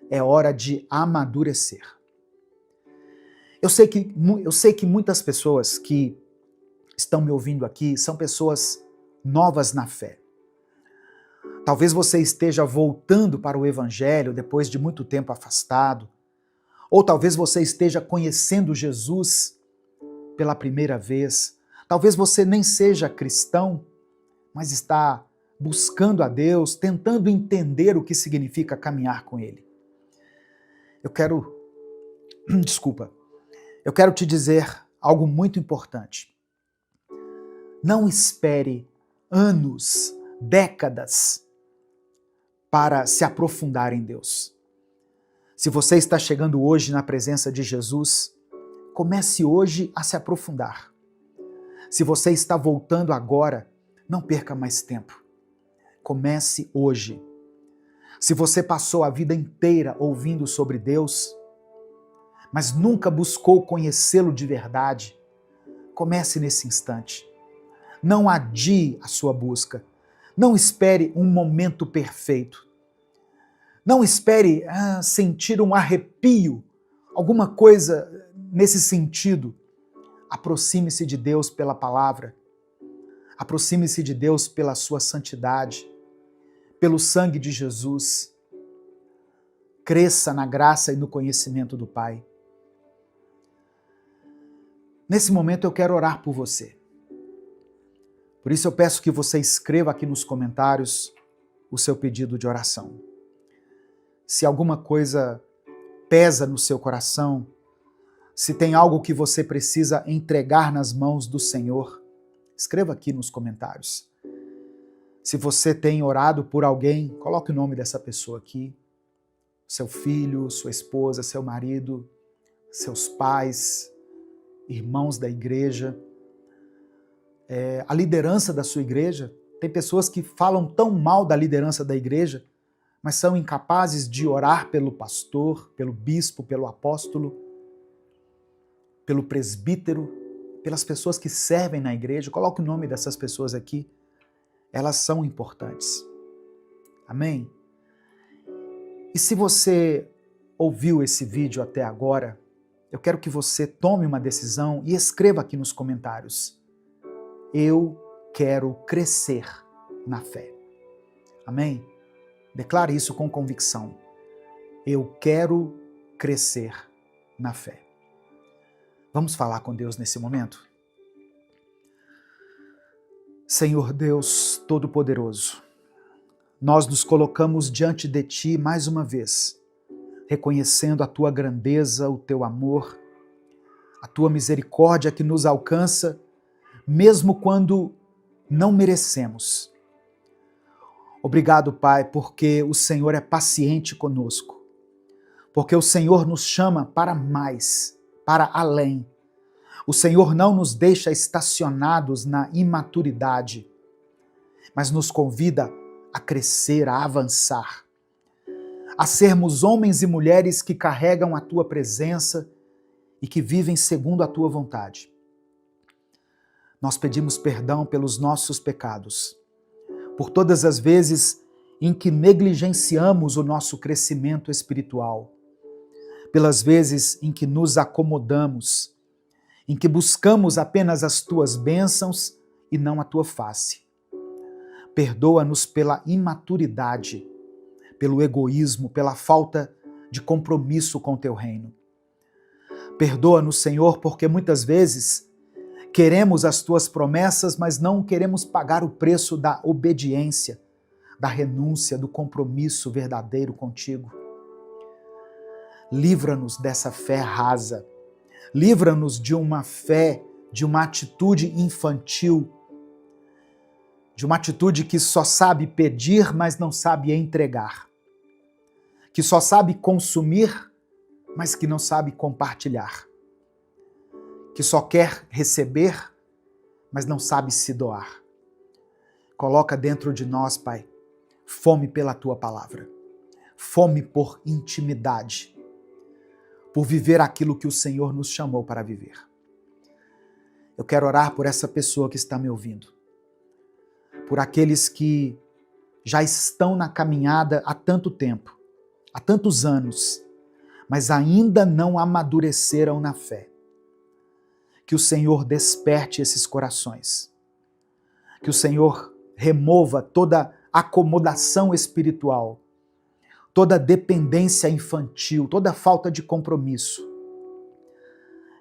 É hora de amadurecer. Eu sei que muitas pessoas que estão me ouvindo aqui são pessoas novas na fé. Talvez você esteja voltando para o Evangelho depois de muito tempo afastado, ou talvez você esteja conhecendo Jesus pela primeira vez. Talvez você nem seja cristão, mas está buscando a Deus, tentando entender o que significa caminhar com Ele. Eu quero te dizer algo muito importante. Não espere anos, décadas para se aprofundar em Deus. Se você está chegando hoje na presença de Jesus, comece hoje a se aprofundar. Se você está voltando agora, não perca mais tempo. Comece hoje. Se você passou a vida inteira ouvindo sobre Deus, mas nunca buscou conhecê-lo de verdade, comece nesse instante. Não adie a sua busca. Não espere um momento perfeito. Não espere sentir um arrepio, alguma coisa nesse sentido. Aproxime-se de Deus pela palavra. Aproxime-se de Deus pela sua santidade, pelo sangue de Jesus. Cresça na graça e no conhecimento do Pai. Nesse momento eu quero orar por você. Por isso eu peço que você escreva aqui nos comentários o seu pedido de oração. Se alguma coisa pesa no seu coração, se tem algo que você precisa entregar nas mãos do Senhor, escreva aqui nos comentários. Se você tem orado por alguém, coloque o nome dessa pessoa aqui. Seu filho, sua esposa, seu marido, seus pais, irmãos da igreja, a liderança da sua igreja. Tem pessoas que falam tão mal da liderança da igreja, mas são incapazes de orar pelo pastor, pelo bispo, pelo apóstolo, pelo presbítero, pelas pessoas que servem na igreja. Coloque o nome dessas pessoas aqui. Elas são importantes. Amém? E se você ouviu esse vídeo até agora, eu quero que você tome uma decisão e escreva aqui nos comentários: eu quero crescer na fé. Amém? Declare isso com convicção. Eu quero crescer na fé. Vamos falar com Deus nesse momento? Senhor Deus Todo-Poderoso, nós nos colocamos diante de Ti mais uma vez, reconhecendo a Tua grandeza, o Teu amor, a Tua misericórdia que nos alcança, mesmo quando não merecemos. Obrigado, Pai, porque o Senhor é paciente conosco, porque o Senhor nos chama para mais, para além. O Senhor não nos deixa estacionados na imaturidade, mas nos convida a crescer, a avançar, a sermos homens e mulheres que carregam a Tua presença e que vivem segundo a Tua vontade. Nós pedimos perdão pelos nossos pecados, por todas as vezes em que negligenciamos o nosso crescimento espiritual, pelas vezes em que nos acomodamos, em que buscamos apenas as Tuas bênçãos e não a Tua face. Perdoa-nos pela imaturidade, pelo egoísmo, pela falta de compromisso com o Teu reino. Perdoa-nos, Senhor, porque muitas vezes queremos as Tuas promessas, mas não queremos pagar o preço da obediência, da renúncia, do compromisso verdadeiro contigo. Livra-nos dessa fé rasa. Livra-nos de uma fé, de uma atitude infantil, de uma atitude que só sabe pedir, mas não sabe entregar, que só sabe consumir, mas que não sabe compartilhar, que só quer receber, mas não sabe se doar. Coloca dentro de nós, Pai, fome pela Tua palavra, fome por intimidade, por viver aquilo que o Senhor nos chamou para viver. Eu quero orar por essa pessoa que está me ouvindo, por aqueles que já estão na caminhada há tanto tempo, há tantos anos, mas ainda não amadureceram na fé. Que o Senhor desperte esses corações, que o Senhor remova toda acomodação espiritual, toda dependência infantil, toda falta de compromisso.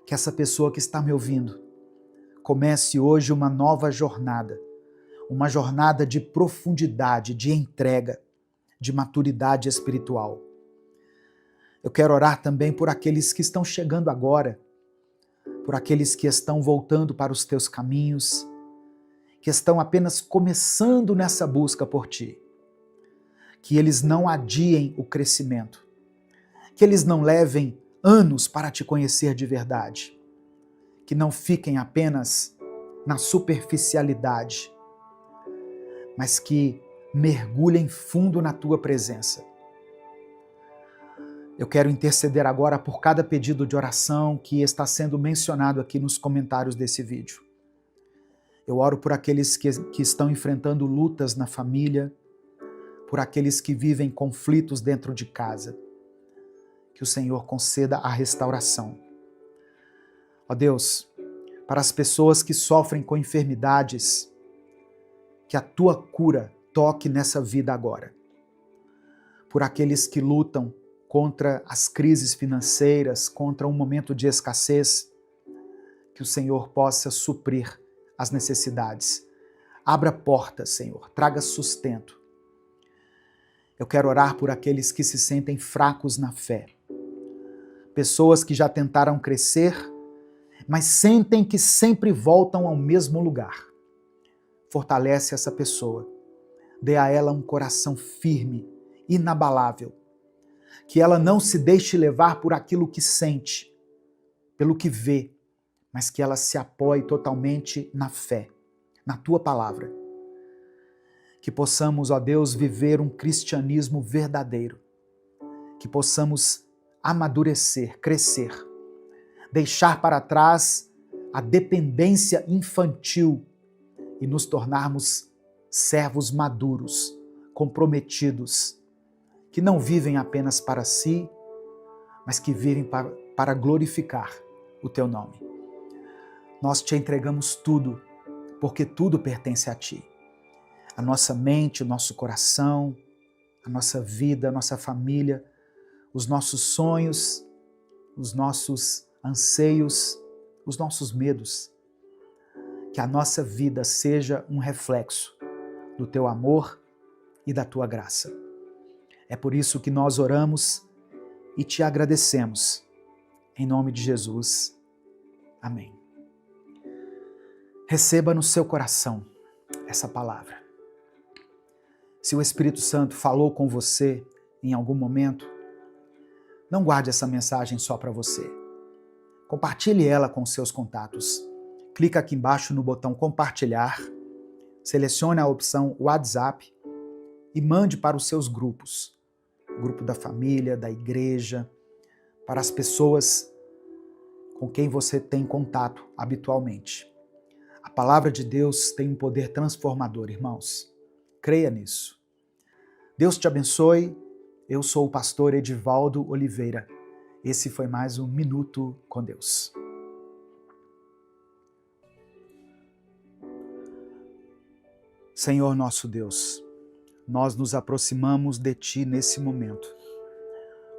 Que essa pessoa que está me ouvindo comece hoje uma nova jornada, uma jornada de profundidade, de entrega, de maturidade espiritual. Eu quero orar também por aqueles que estão chegando agora, por aqueles que estão voltando para os teus caminhos, que estão apenas começando nessa busca por ti. Que eles não adiem o crescimento, que eles não levem anos para te conhecer de verdade, que não fiquem apenas na superficialidade, mas que mergulhem fundo na tua presença. Eu quero interceder agora por cada pedido de oração que está sendo mencionado aqui nos comentários desse vídeo. Eu oro por aqueles que estão enfrentando lutas na família, por aqueles que vivem conflitos dentro de casa. Que o Senhor conceda a restauração. Ó Deus, para as pessoas que sofrem com enfermidades, que a tua cura toque nessa vida agora. Por aqueles que lutam contra as crises financeiras, contra um momento de escassez, que o Senhor possa suprir as necessidades. Abra portas, Senhor, traga sustento. Eu quero orar por aqueles que se sentem fracos na fé. Pessoas que já tentaram crescer, mas sentem que sempre voltam ao mesmo lugar. Fortalece essa pessoa. Dê a ela um coração firme, inabalável. Que ela não se deixe levar por aquilo que sente, pelo que vê, mas que ela se apoie totalmente na fé, na tua palavra. Que possamos, ó Deus, viver um cristianismo verdadeiro. Que possamos amadurecer, crescer, deixar para trás a dependência infantil e nos tornarmos servos maduros, comprometidos, que não vivem apenas para si, mas que vivem para glorificar o teu nome. Nós te entregamos tudo, porque tudo pertence a ti. A nossa mente, o nosso coração, a nossa vida, a nossa família, os nossos sonhos, os nossos anseios, os nossos medos. Que a nossa vida seja um reflexo do teu amor e da tua graça. É por isso que nós oramos e te agradecemos. Em nome de Jesus. Amém. Receba no seu coração essa palavra. Se o Espírito Santo falou com você em algum momento, não guarde essa mensagem só para você. Compartilhe ela com seus contatos. Clica aqui embaixo no botão compartilhar, selecione a opção WhatsApp e mande para os seus grupos. O grupo da família, da igreja, para as pessoas com quem você tem contato habitualmente. A palavra de Deus tem um poder transformador, irmãos. Creia nisso. Deus te abençoe. Eu sou o pastor Edivaldo Oliveira. Esse foi mais um Minuto com Deus. Senhor nosso Deus, nós nos aproximamos de Ti nesse momento,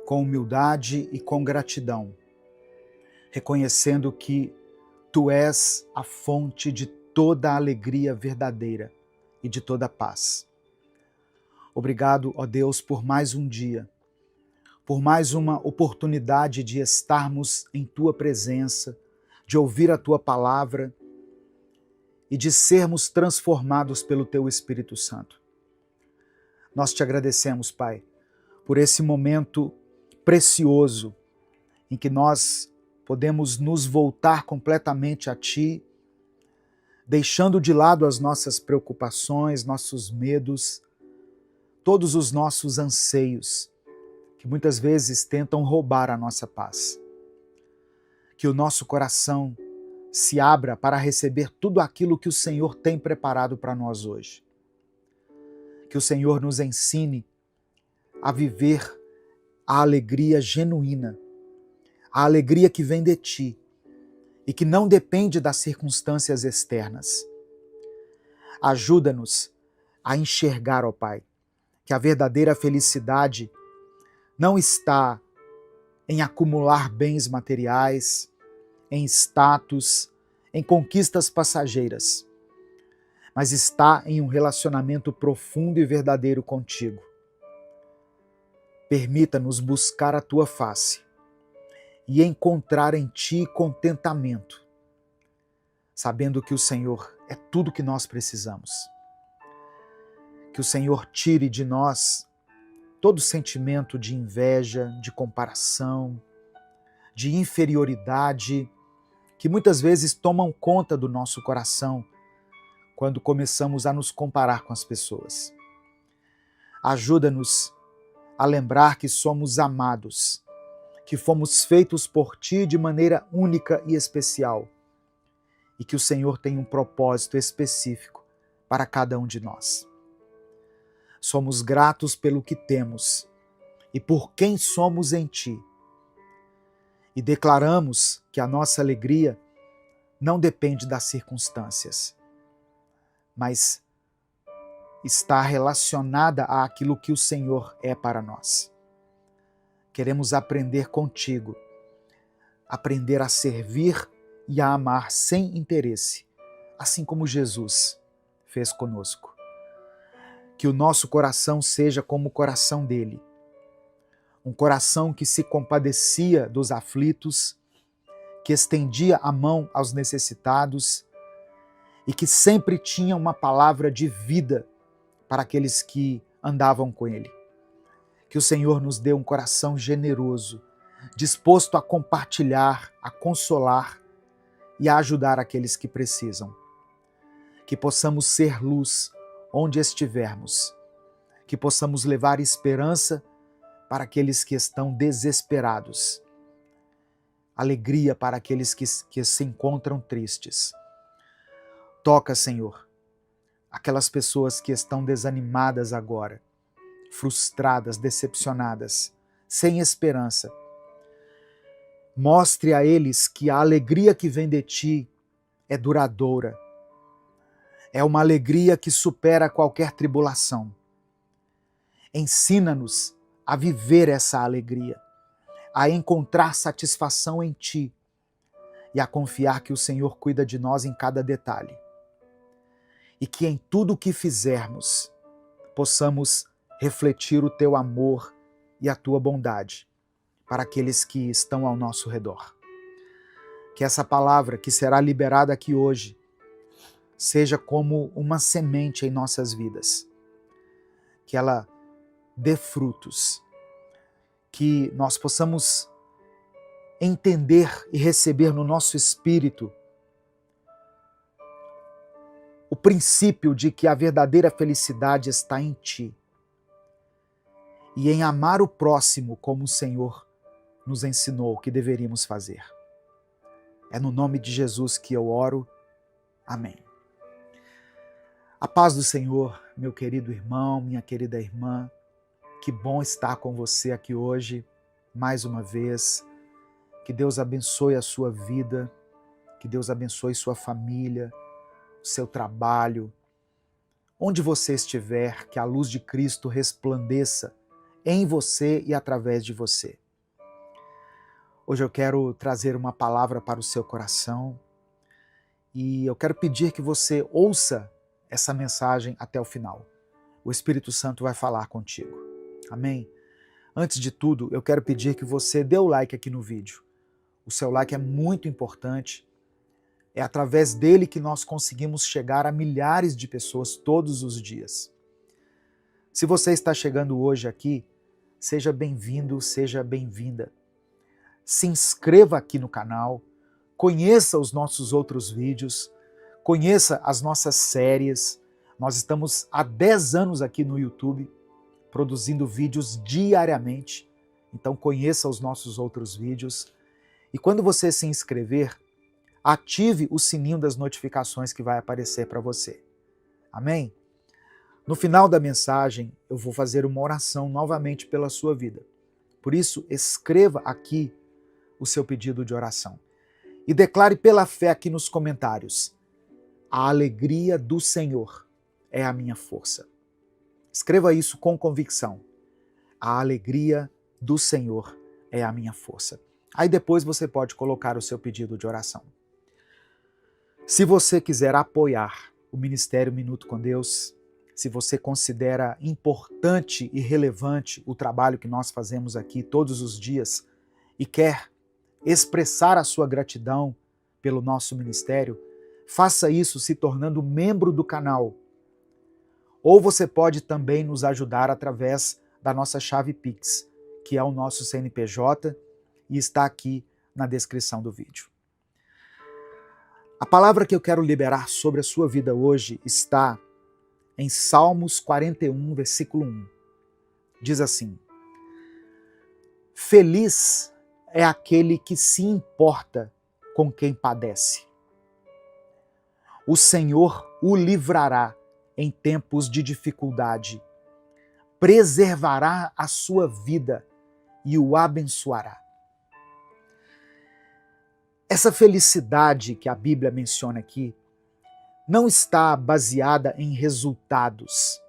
com humildade e com gratidão, reconhecendo que Tu és a fonte de toda a alegria verdadeira e de toda a paz. Obrigado, ó Deus, por mais um dia, por mais uma oportunidade de estarmos em Tua presença, de ouvir a Tua palavra e de sermos transformados pelo Teu Espírito Santo. Nós te agradecemos, Pai, por esse momento precioso em que nós podemos nos voltar completamente a Ti, deixando de lado as nossas preocupações, nossos medos, todos os nossos anseios, que muitas vezes tentam roubar a nossa paz. Que o nosso coração se abra para receber tudo aquilo que o Senhor tem preparado para nós hoje. Que o Senhor nos ensine a viver a alegria genuína, a alegria que vem de Ti e que não depende das circunstâncias externas. Ajuda-nos a enxergar, ó Pai, que a verdadeira felicidade não está em acumular bens materiais, em status, em conquistas passageiras, mas está em um relacionamento profundo e verdadeiro contigo. Permita-nos buscar a Tua face e encontrar em Ti contentamento, sabendo que o Senhor é tudo que nós precisamos. Que o Senhor tire de nós todo sentimento de inveja, de comparação, de inferioridade, que muitas vezes tomam conta do nosso coração quando começamos a nos comparar com as pessoas. Ajuda-nos a lembrar que somos amados, que fomos feitos por Ti de maneira única e especial, e que o Senhor tem um propósito específico para cada um de nós. Somos gratos pelo que temos e por quem somos em Ti. E declaramos que a nossa alegria não depende das circunstâncias, mas está relacionada àquilo que o Senhor é para nós. Queremos aprender contigo, aprender a servir e a amar sem interesse, assim como Jesus fez conosco. Que o nosso coração seja como o coração dele, um coração que se compadecia dos aflitos, que estendia a mão aos necessitados e que sempre tinha uma palavra de vida para aqueles que andavam com ele. Que o Senhor nos dê um coração generoso, disposto a compartilhar, a consolar e a ajudar aqueles que precisam. Que possamos ser luz onde estivermos, que possamos levar esperança para aqueles que estão desesperados, alegria para aqueles que se encontram tristes. Toca, Senhor, aquelas pessoas que estão desanimadas agora, frustradas, decepcionadas, sem esperança. Mostre a eles que a alegria que vem de Ti é duradoura. É uma alegria que supera qualquer tribulação. Ensina-nos a viver essa alegria, a encontrar satisfação em Ti e a confiar que o Senhor cuida de nós em cada detalhe. E que em tudo o que fizermos, possamos refletir o Teu amor e a Tua bondade para aqueles que estão ao nosso redor. Que essa palavra que será liberada aqui hoje seja como uma semente em nossas vidas, que ela dê frutos, que nós possamos entender e receber no nosso espírito o princípio de que a verdadeira felicidade está em Ti e em amar o próximo como o Senhor nos ensinou que deveríamos fazer. É no nome de Jesus que eu oro. Amém. A paz do Senhor, meu querido irmão, minha querida irmã, que bom estar com você aqui hoje, mais uma vez. Que Deus abençoe a sua vida, que Deus abençoe sua família, seu trabalho. Onde você estiver, que a luz de Cristo resplandeça em você e através de você. Hoje eu quero trazer uma palavra para o seu coração e eu quero pedir que você ouça essa mensagem até o final. O Espírito Santo vai falar contigo. Amém? Antes de tudo, eu quero pedir que você dê o like aqui no vídeo. O seu like é muito importante. É através dele que nós conseguimos chegar a milhares de pessoas todos os dias. Se você está chegando hoje aqui, seja bem-vindo, seja bem-vinda. Se inscreva aqui no canal, conheça os nossos outros vídeos, Conheça as nossas séries. Nós estamos há 10 anos aqui no YouTube, produzindo vídeos diariamente. Então conheça os nossos outros vídeos. E quando você se inscrever, ative o sininho das notificações que vai aparecer para você. Amém? No final da mensagem, eu vou fazer uma oração novamente pela sua vida. Por isso, escreva aqui o seu pedido de oração. E declare pela fé aqui nos comentários: a alegria do Senhor é a minha força. Escreva isso com convicção. A alegria do Senhor é a minha força. Aí depois você pode colocar o seu pedido de oração. Se você quiser apoiar o Ministério Minuto com Deus, se você considera importante e relevante o trabalho que nós fazemos aqui todos os dias e quer expressar a sua gratidão pelo nosso ministério, faça isso se tornando membro do canal. Ou você pode também nos ajudar através da nossa chave Pix, que é o nosso CNPJ e está aqui na descrição do vídeo. A palavra que eu quero liberar sobre a sua vida hoje está em Salmos 41, versículo 1. Diz assim: feliz é aquele que se importa com quem padece. O Senhor o livrará em tempos de dificuldade, preservará a sua vida e o abençoará. Essa felicidade que a Bíblia menciona aqui não está baseada em resultados,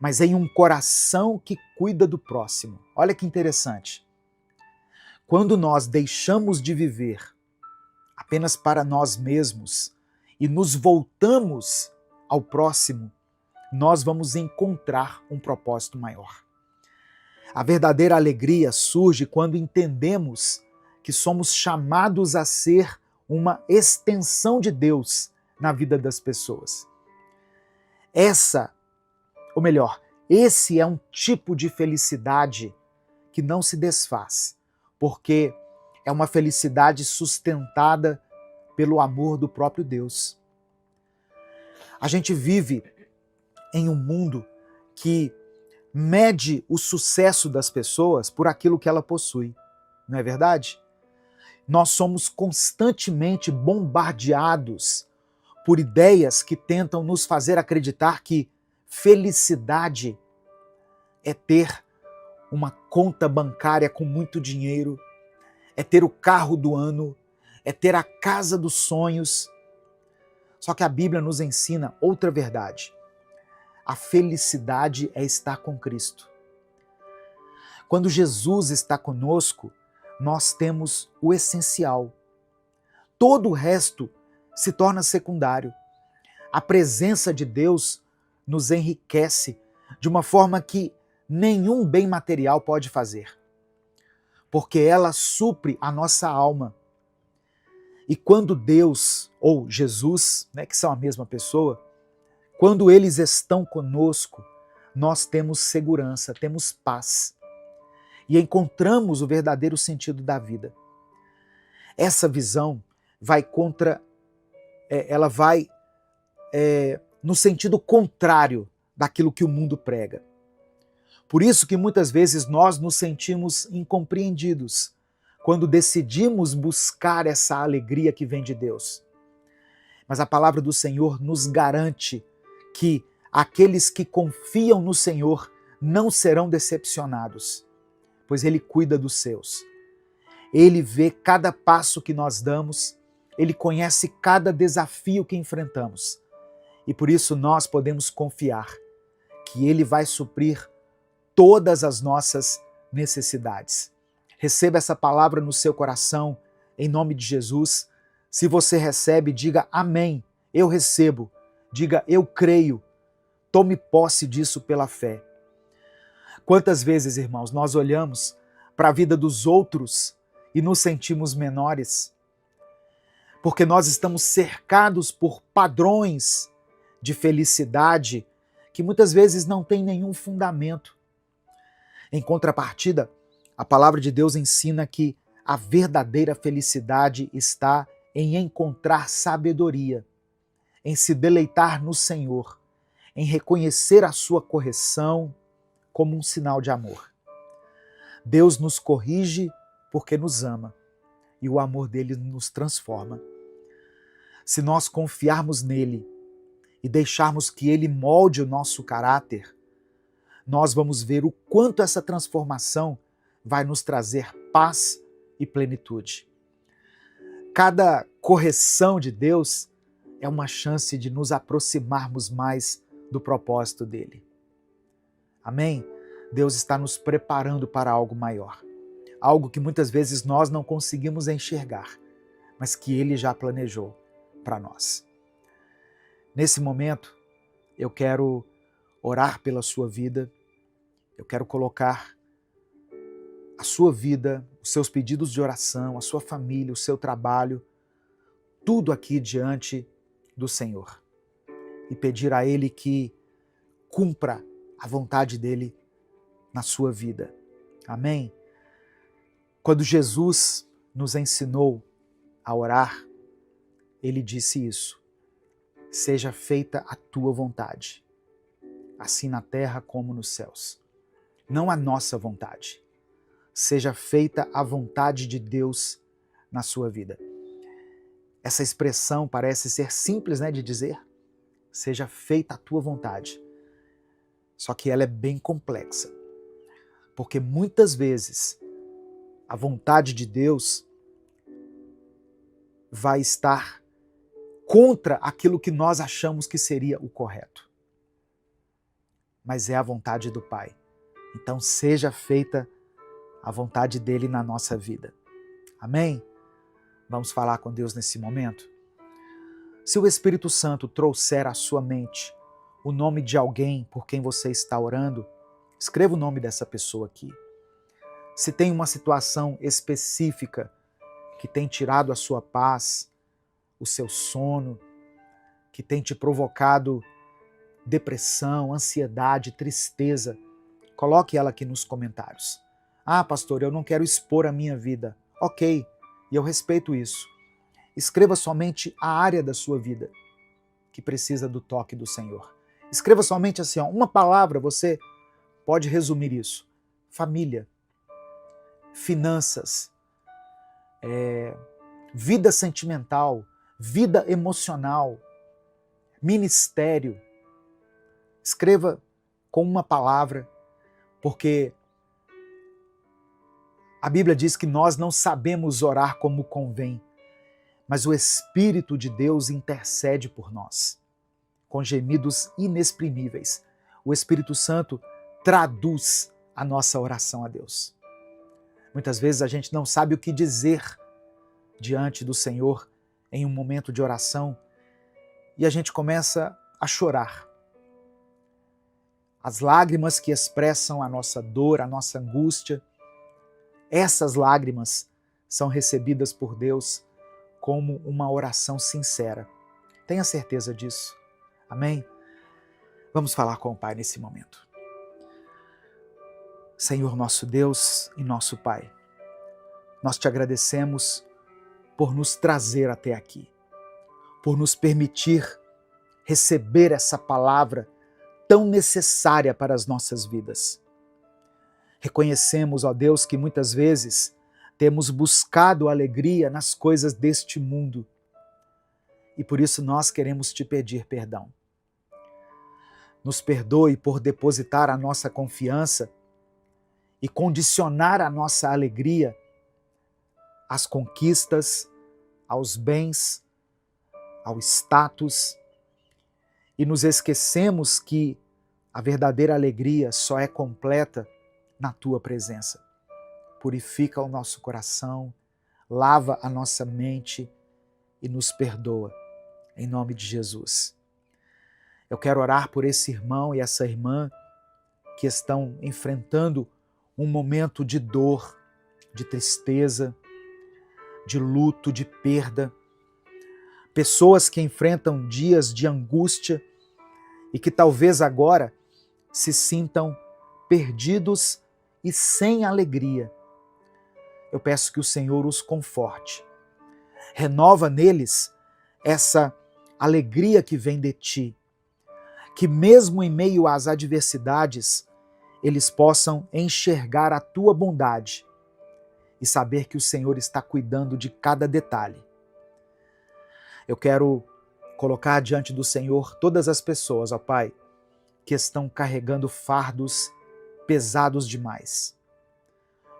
mas em um coração que cuida do próximo. Olha que interessante. Quando nós deixamos de viver apenas para nós mesmos e nos voltamos ao próximo, nós vamos encontrar um propósito maior. A verdadeira alegria surge quando entendemos que somos chamados a ser uma extensão de Deus na vida das pessoas. Esse é um tipo de felicidade que não se desfaz, porque é uma felicidade sustentada pelo amor do próprio Deus. A gente vive em um mundo que mede o sucesso das pessoas por aquilo que ela possui, não é verdade? Nós somos constantemente bombardeados por ideias que tentam nos fazer acreditar que felicidade é ter uma conta bancária com muito dinheiro, é ter o carro do ano, é ter a casa dos sonhos. Só que a Bíblia nos ensina outra verdade. A felicidade é estar com Cristo. Quando Jesus está conosco, nós temos o essencial. Todo o resto se torna secundário. A presença de Deus nos enriquece de uma forma que nenhum bem material pode fazer, porque ela supre a nossa alma. E quando Deus ou Jesus, que são a mesma pessoa, quando eles estão conosco, nós temos segurança, temos paz e encontramos o verdadeiro sentido da vida. Essa visão vai no sentido contrário daquilo que o mundo prega. Por isso que muitas vezes nós nos sentimos incompreendidos quando decidimos buscar essa alegria que vem de Deus. Mas a palavra do Senhor nos garante que aqueles que confiam no Senhor não serão decepcionados, pois Ele cuida dos seus. Ele vê cada passo que nós damos, Ele conhece cada desafio que enfrentamos. E por isso nós podemos confiar que Ele vai suprir todas as nossas necessidades. Receba essa palavra no seu coração, em nome de Jesus. Se você recebe, diga amém, eu recebo. Diga eu creio. Tome posse disso pela fé. Quantas vezes, irmãos, nós olhamos para a vida dos outros e nos sentimos menores? Porque nós estamos cercados por padrões de felicidade que muitas vezes não têm nenhum fundamento. Em contrapartida, a palavra de Deus ensina que a verdadeira felicidade está em encontrar sabedoria. em se deleitar no Senhor, em reconhecer a sua correção como um sinal de amor. Deus nos corrige porque nos ama e o amor dele nos transforma. Se nós confiarmos nele e deixarmos que ele molde o nosso caráter, nós vamos ver o quanto essa transformação vai nos trazer paz e plenitude. Cada correção de Deus é uma chance de nos aproximarmos mais do propósito dele. Amém? Deus está nos preparando para algo maior. Algo que muitas vezes nós não conseguimos enxergar, mas que ele já planejou para nós. Nesse momento, eu quero orar pela sua vida, eu quero colocar a sua vida, os seus pedidos de oração, a sua família, o seu trabalho, tudo aqui diante do Senhor. E pedir a Ele que cumpra a vontade dEle na sua vida. Amém? Quando Jesus nos ensinou a orar, Ele disse isso: seja feita a tua vontade, assim na terra como nos céus. Não a nossa vontade. Seja feita a vontade de Deus na sua vida. Essa expressão parece ser simples, né, de dizer. Seja feita a tua vontade. Só que ela é bem complexa. Porque muitas vezes a vontade de Deus vai estar contra aquilo que nós achamos que seria o correto. Mas é a vontade do Pai. Então seja feita a vontade dele na nossa vida. Amém? Vamos falar com Deus nesse momento? Se o Espírito Santo trouxer à sua mente o nome de alguém por quem você está orando, escreva o nome dessa pessoa aqui. Se tem uma situação específica que tem tirado a sua paz, o seu sono, que tem te provocado depressão, ansiedade, tristeza, coloque ela aqui nos comentários. Ah, pastor, eu não quero expor a minha vida. Ok, e eu respeito isso. Escreva somente a área da sua vida que precisa do toque do Senhor. Escreva somente assim, uma palavra, você pode resumir isso. Família, finanças, vida sentimental, vida emocional, ministério. Escreva com uma palavra, porque a Bíblia diz que nós não sabemos orar como convém, mas o Espírito de Deus intercede por nós, com gemidos inexprimíveis. O Espírito Santo traduz a nossa oração a Deus. Muitas vezes a gente não sabe o que dizer diante do Senhor em um momento de oração e a gente começa a chorar. As lágrimas que expressam a nossa dor, a nossa angústia, essas lágrimas são recebidas por Deus como uma oração sincera. Tenha certeza disso. Amém? Vamos falar com o Pai nesse momento. Senhor nosso Deus e nosso Pai, nós te agradecemos por nos trazer até aqui, por nos permitir receber essa palavra tão necessária para as nossas vidas. Reconhecemos, ó Deus, que muitas vezes temos buscado alegria nas coisas deste mundo e por isso nós queremos te pedir perdão. Nos perdoe por depositar a nossa confiança e condicionar a nossa alegria às conquistas, aos bens, ao status, e nos esquecemos que a verdadeira alegria só é completa na tua presença. Purifica o nosso coração, lava a nossa mente e nos perdoa, em nome de Jesus. Eu quero orar por esse irmão e essa irmã que estão enfrentando um momento de dor, de tristeza, de luto, de perda. Pessoas que enfrentam dias de angústia e que talvez agora se sintam perdidos e sem alegria. Eu peço que o Senhor os conforte. Renova neles essa alegria que vem de ti, que mesmo em meio às adversidades, eles possam enxergar a tua bondade e saber que o Senhor está cuidando de cada detalhe. Eu quero colocar diante do Senhor todas as pessoas, ó Pai, que estão carregando fardos pesados demais,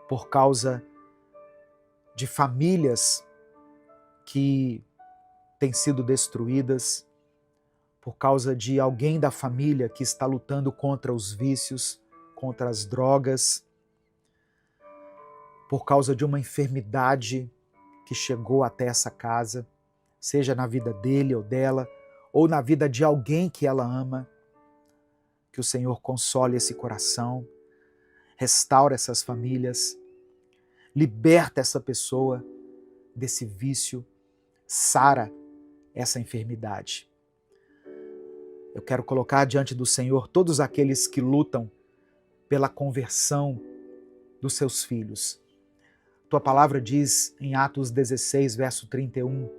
por causa de famílias que têm sido destruídas, por causa de alguém da família que está lutando contra os vícios, contra as drogas, por causa de uma enfermidade que chegou até essa casa, seja na vida dele ou dela, ou na vida de alguém que ela ama. Que o Senhor console esse coração, restaura essas famílias, liberta essa pessoa desse vício, sara essa enfermidade. Eu quero colocar diante do Senhor todos aqueles que lutam pela conversão dos seus filhos. Tua palavra diz em Atos 16, verso 31,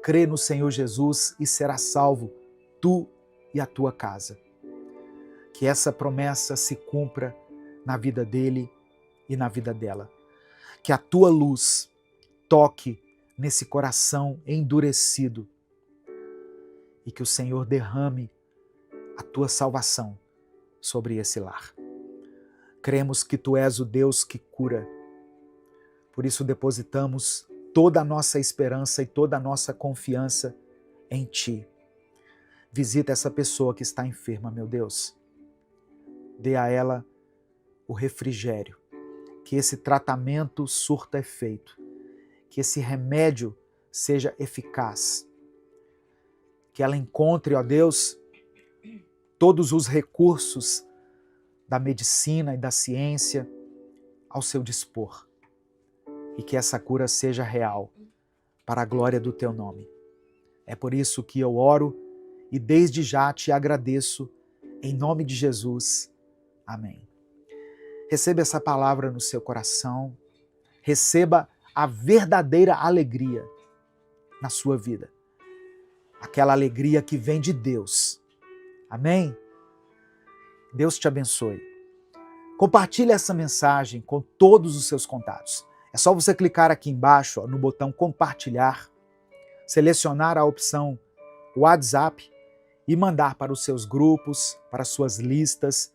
crê no Senhor Jesus e serás salvo, tu e a tua casa. Que essa promessa se cumpra na vida dele e na vida dela. Que a tua luz toque nesse coração endurecido e que o Senhor derrame a tua salvação sobre esse lar. Cremos que tu és o Deus que cura. Por isso depositamos toda a nossa esperança e toda a nossa confiança em ti. Visita essa pessoa que está enferma, meu Deus. Dê a ela o refrigério, que esse tratamento surta efeito, que esse remédio seja eficaz, que ela encontre, ó Deus, todos os recursos da medicina e da ciência ao seu dispor, e que essa cura seja real, para a glória do teu nome. É por isso que eu oro e desde já te agradeço, em nome de Jesus. Amém. Receba essa palavra no seu coração, receba a verdadeira alegria na sua vida. Aquela alegria que vem de Deus. Amém? Deus te abençoe. Compartilhe essa mensagem com todos os seus contatos. É só você clicar aqui embaixo no botão compartilhar, selecionar a opção WhatsApp e mandar para os seus grupos, para as suas listas,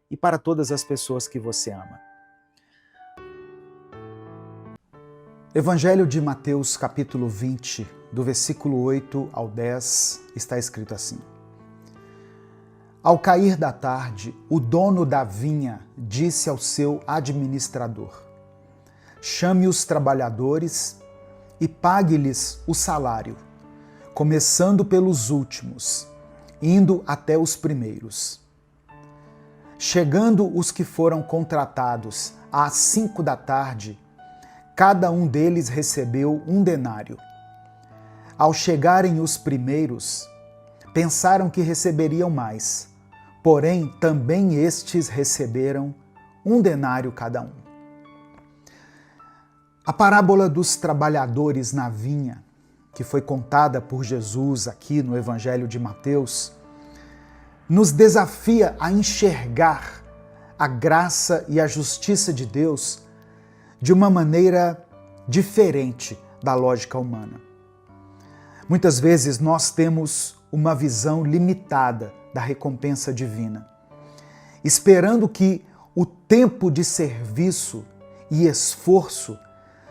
e para todas as pessoas que você ama. Evangelho de Mateus, capítulo 20, do versículo 8 ao 10, está escrito assim. Ao cair da tarde, o dono da vinha disse ao seu administrador, chame os trabalhadores e pague-lhes o salário, começando pelos últimos, indo até os primeiros. Chegando os que foram contratados às 5 da tarde, cada um deles recebeu 1 denário. Ao chegarem os primeiros, pensaram que receberiam mais, porém também estes receberam 1 denário cada um. A parábola dos trabalhadores na vinha, que foi contada por Jesus aqui no Evangelho de Mateus, nos desafia a enxergar a graça e a justiça de Deus de uma maneira diferente da lógica humana. Muitas vezes nós temos uma visão limitada da recompensa divina, esperando que o tempo de serviço e esforço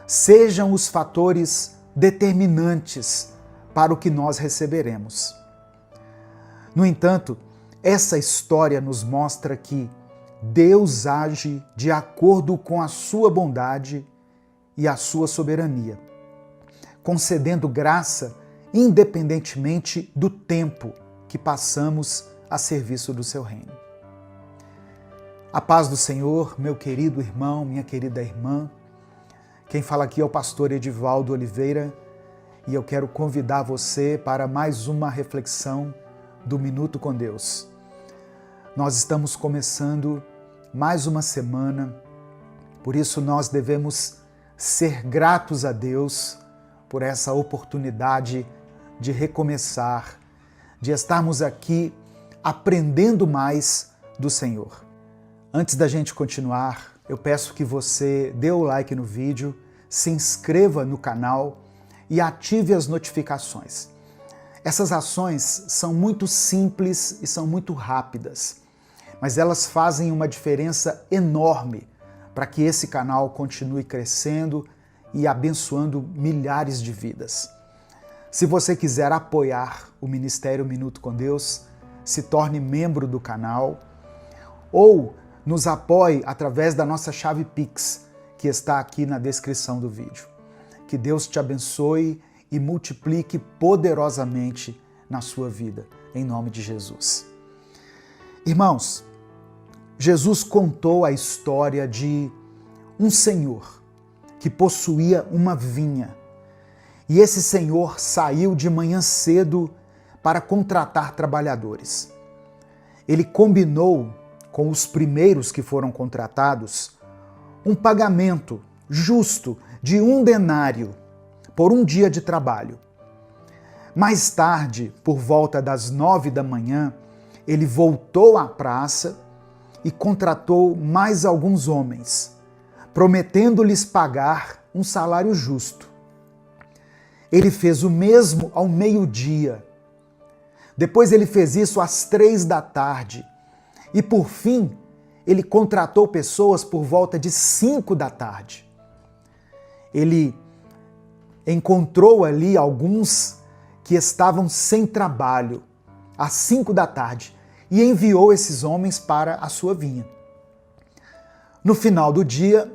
sejam os fatores determinantes para o que nós receberemos. No entanto, essa história nos mostra que Deus age de acordo com a sua bondade e a sua soberania, concedendo graça independentemente do tempo que passamos a serviço do seu reino. A paz do Senhor, meu querido irmão, minha querida irmã. Quem fala aqui é o pastor Edivaldo Oliveira e eu quero convidar você para mais uma reflexão do Minuto com Deus. Nós estamos começando mais uma semana, por isso nós devemos ser gratos a Deus por essa oportunidade de recomeçar, de estarmos aqui aprendendo mais do Senhor. Antes da gente continuar, eu peço que você dê o like no vídeo, se inscreva no canal e ative as notificações. Essas ações são muito simples e são muito rápidas, mas elas fazem uma diferença enorme para que esse canal continue crescendo e abençoando milhares de vidas. Se você quiser apoiar o Ministério Minuto com Deus, se torne membro do canal ou nos apoie através da nossa chave Pix, que está aqui na descrição do vídeo. Que Deus te abençoe e multiplique poderosamente na sua vida, em nome de Jesus. Irmãos, Jesus contou a história de um senhor que possuía uma vinha. E esse senhor saiu de manhã cedo para contratar trabalhadores. Ele combinou com os primeiros que foram contratados um pagamento justo de 1 denário por um dia de trabalho. Mais tarde, por volta das 9 da manhã, ele voltou à praça e contratou mais alguns homens, prometendo-lhes pagar um salário justo. Ele fez o mesmo ao meio-dia. Depois ele fez isso às 3 da tarde. E por fim, ele contratou pessoas por volta de 5 da tarde. Ele encontrou ali alguns que estavam sem trabalho às 5 da tarde e enviou esses homens para a sua vinha. No final do dia,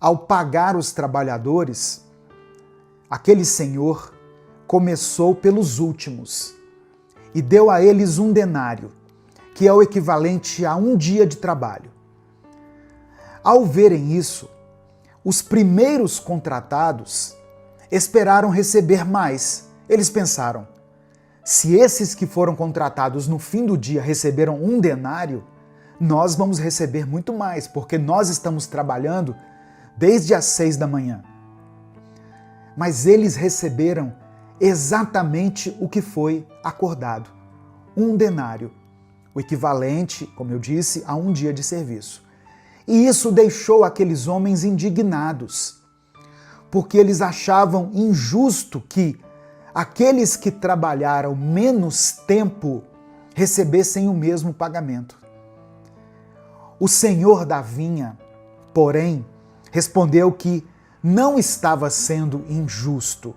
ao pagar os trabalhadores, aquele senhor começou pelos últimos e deu a eles 1 denário, que é o equivalente a um dia de trabalho. Ao verem isso, os primeiros contratados esperaram receber mais. Eles pensaram, se esses que foram contratados no fim do dia receberam 1 denário, nós vamos receber muito mais, porque nós estamos trabalhando desde as 6 da manhã. Mas eles receberam exatamente o que foi acordado, 1 denário, o equivalente, como eu disse, a um dia de serviço. E isso deixou aqueles homens indignados, porque eles achavam injusto que aqueles que trabalharam menos tempo recebessem o mesmo pagamento. O senhor da vinha, porém, respondeu que não estava sendo injusto,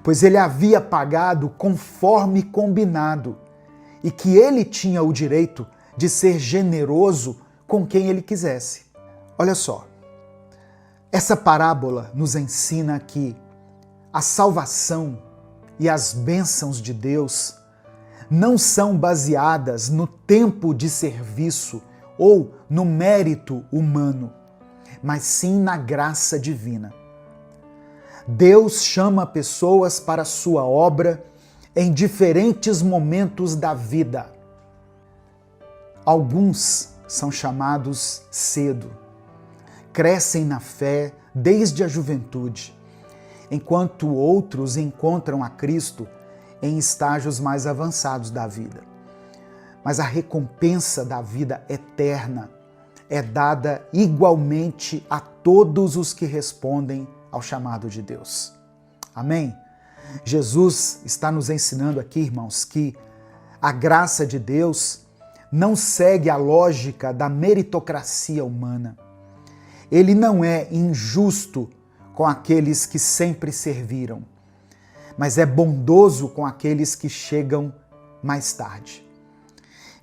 pois ele havia pagado conforme combinado e que ele tinha o direito de ser generoso com quem ele quisesse. Olha só, essa parábola nos ensina que a salvação e as bênçãos de Deus não são baseadas no tempo de serviço ou no mérito humano, mas sim na graça divina. Deus chama pessoas para a sua obra em diferentes momentos da vida. Alguns são chamados cedo, crescem na fé desde a juventude, enquanto outros encontram a Cristo em estágios mais avançados da vida. Mas a recompensa da vida eterna é dada igualmente a todos os que respondem ao chamado de Deus. Amém? Jesus está nos ensinando aqui, irmãos, que a graça de Deus não segue a lógica da meritocracia humana. Ele não é injusto com aqueles que sempre serviram, mas é bondoso com aqueles que chegam mais tarde.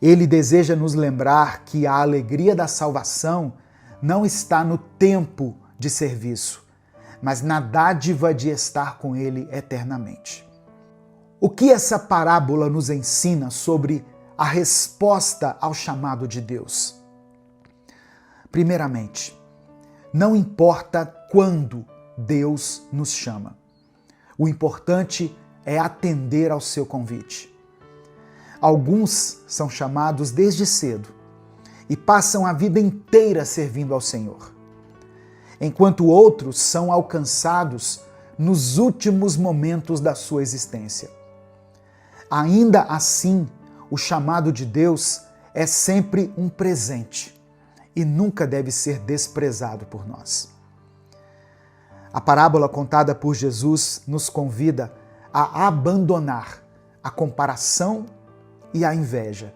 Ele deseja nos lembrar que a alegria da salvação não está no tempo de serviço, mas na dádiva de estar com Ele eternamente. O que essa parábola nos ensina sobre a resposta ao chamado de Deus? Primeiramente, não importa quando Deus nos chama. O importante é atender ao seu convite. Alguns são chamados desde cedo e passam a vida inteira servindo ao Senhor, enquanto outros são alcançados nos últimos momentos da sua existência. Ainda assim, o chamado de Deus é sempre um presente e nunca deve ser desprezado por nós. A parábola contada por Jesus nos convida a abandonar a comparação e a inveja,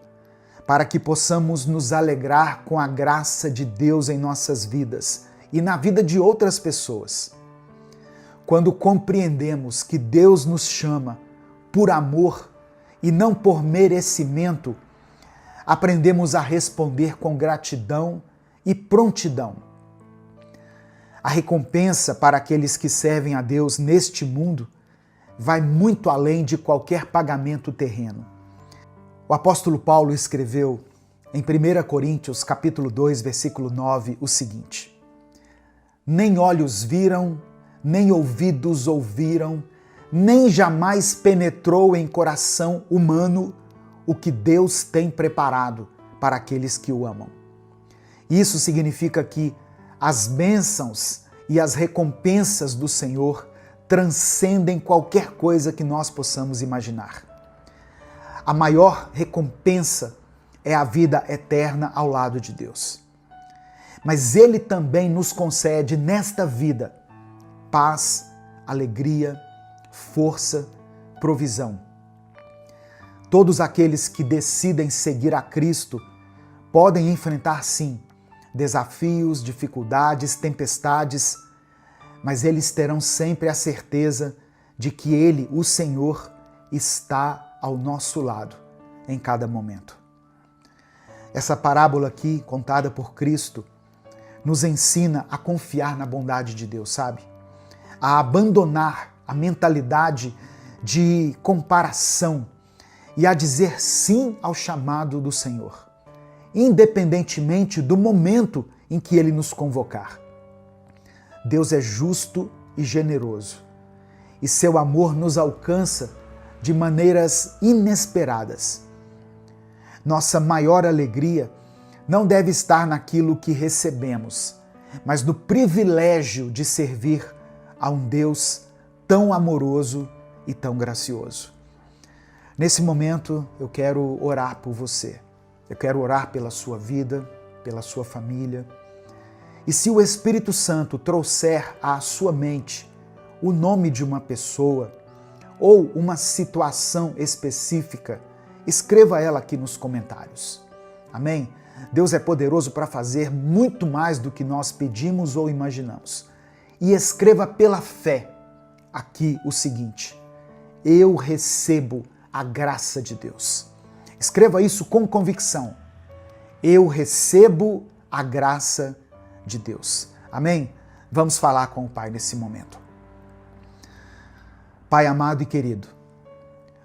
para que possamos nos alegrar com a graça de Deus em nossas vidas e na vida de outras pessoas. Quando compreendemos que Deus nos chama por amor e não por merecimento, aprendemos a responder com gratidão e prontidão. A recompensa para aqueles que servem a Deus neste mundo vai muito além de qualquer pagamento terreno. O apóstolo Paulo escreveu em 1 Coríntios, capítulo 2, versículo 9, o seguinte: nem olhos viram, nem ouvidos ouviram, nem jamais penetrou em coração humano o que Deus tem preparado para aqueles que o amam. Isso significa que as bênçãos e as recompensas do Senhor transcendem qualquer coisa que nós possamos imaginar. A maior recompensa é a vida eterna ao lado de Deus. Mas Ele também nos concede nesta vida paz, alegria, força, provisão. Todos aqueles que decidem seguir a Cristo podem enfrentar, sim, desafios, dificuldades, tempestades, mas eles terão sempre a certeza de que Ele, o Senhor, está ao nosso lado em cada momento. Essa parábola aqui, contada por Cristo, nos ensina a confiar na bondade de Deus, sabe? A abandonar a mentalidade de comparação e a dizer sim ao chamado do Senhor, independentemente do momento em que Ele nos convocar. Deus é justo e generoso, e seu amor nos alcança de maneiras inesperadas. Nossa maior alegria não deve estar naquilo que recebemos, mas no privilégio de servir a um Deus tão amoroso e tão gracioso. Nesse momento, eu quero orar por você. Eu quero orar pela sua vida, pela sua família. E se o Espírito Santo trouxer à sua mente o nome de uma pessoa ou uma situação específica, escreva ela aqui nos comentários. Amém? Deus é poderoso para fazer muito mais do que nós pedimos ou imaginamos. E escreva pela fé aqui o seguinte: eu recebo a graça de Deus. Escreva isso com convicção. Eu recebo a graça de Deus. Amém? Vamos falar com o Pai nesse momento. Pai amado e querido,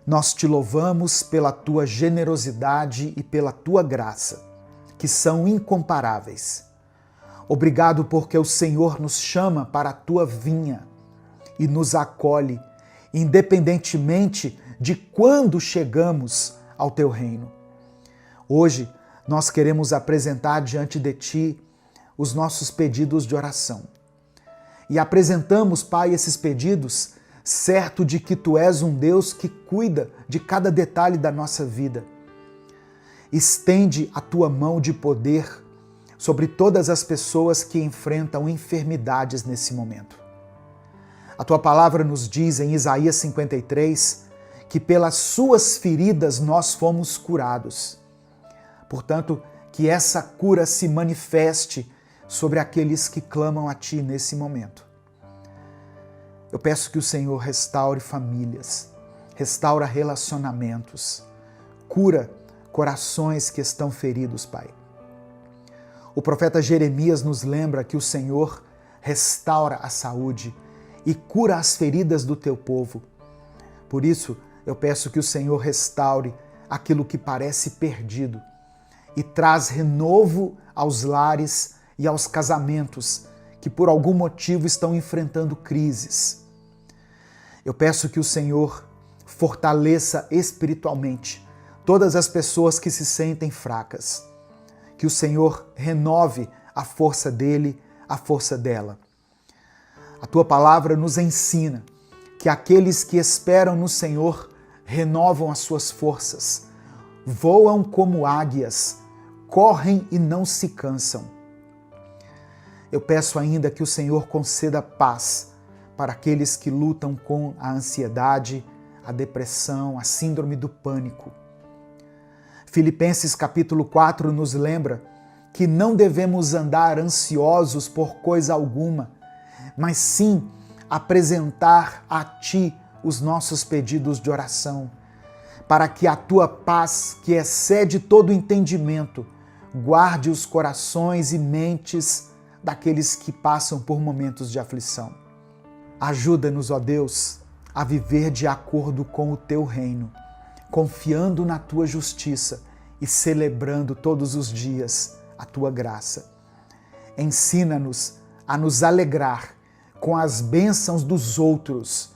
nós te louvamos pela tua generosidade e pela tua graça, que são incomparáveis. Obrigado porque o Senhor nos chama para a tua vinha e nos acolhe, independentemente de quando chegamos ao teu reino. Hoje, nós queremos apresentar diante de ti os nossos pedidos de oração. E apresentamos, Pai, esses pedidos, certo de que tu és um Deus que cuida de cada detalhe da nossa vida. Estende a tua mão de poder sobre todas as pessoas que enfrentam enfermidades nesse momento. A tua palavra nos diz em Isaías 53 que pelas suas feridas nós fomos curados. Portanto, que essa cura se manifeste sobre aqueles que clamam a ti nesse momento. Eu peço que o Senhor restaure famílias, restaura relacionamentos, cura corações que estão feridos, Pai. O profeta Jeremias nos lembra que o Senhor restaura a saúde e cura as feridas do teu povo. Por isso, eu peço que o Senhor restaure aquilo que parece perdido e traz renovo aos lares e aos casamentos que por algum motivo estão enfrentando crises. Eu peço que o Senhor fortaleça espiritualmente todas as pessoas que se sentem fracas. Que o Senhor renove a força dele, a força dela. A tua palavra nos ensina que aqueles que esperam no Senhor renovam as suas forças, voam como águias, correm e não se cansam. Eu peço ainda que o Senhor conceda paz para aqueles que lutam com a ansiedade, a depressão, a síndrome do pânico. Filipenses capítulo 4 nos lembra que não devemos andar ansiosos por coisa alguma, mas sim apresentar a Ti os nossos pedidos de oração, para que a Tua paz, que excede todo entendimento, guarde os corações e mentes daqueles que passam por momentos de aflição. Ajuda-nos, ó Deus, a viver de acordo com o Teu reino, confiando na Tua justiça e celebrando todos os dias a Tua graça. Ensina-nos a nos alegrar com as bênçãos dos outros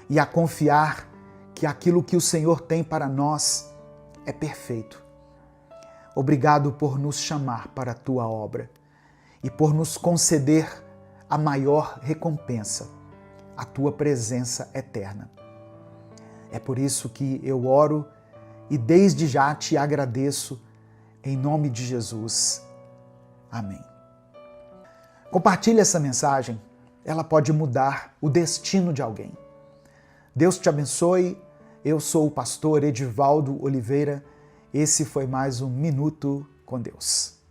e a confiar que aquilo que o Senhor tem para nós é perfeito. Obrigado por nos chamar para a Tua obra e por nos conceder a maior recompensa, a Tua presença eterna. É por isso que eu oro e desde já te agradeço, em nome de Jesus. Amém. Compartilhe essa mensagem, ela pode mudar o destino de alguém. Deus te abençoe. Eu sou o pastor Edivaldo Oliveira. Esse foi mais um Minuto com Deus.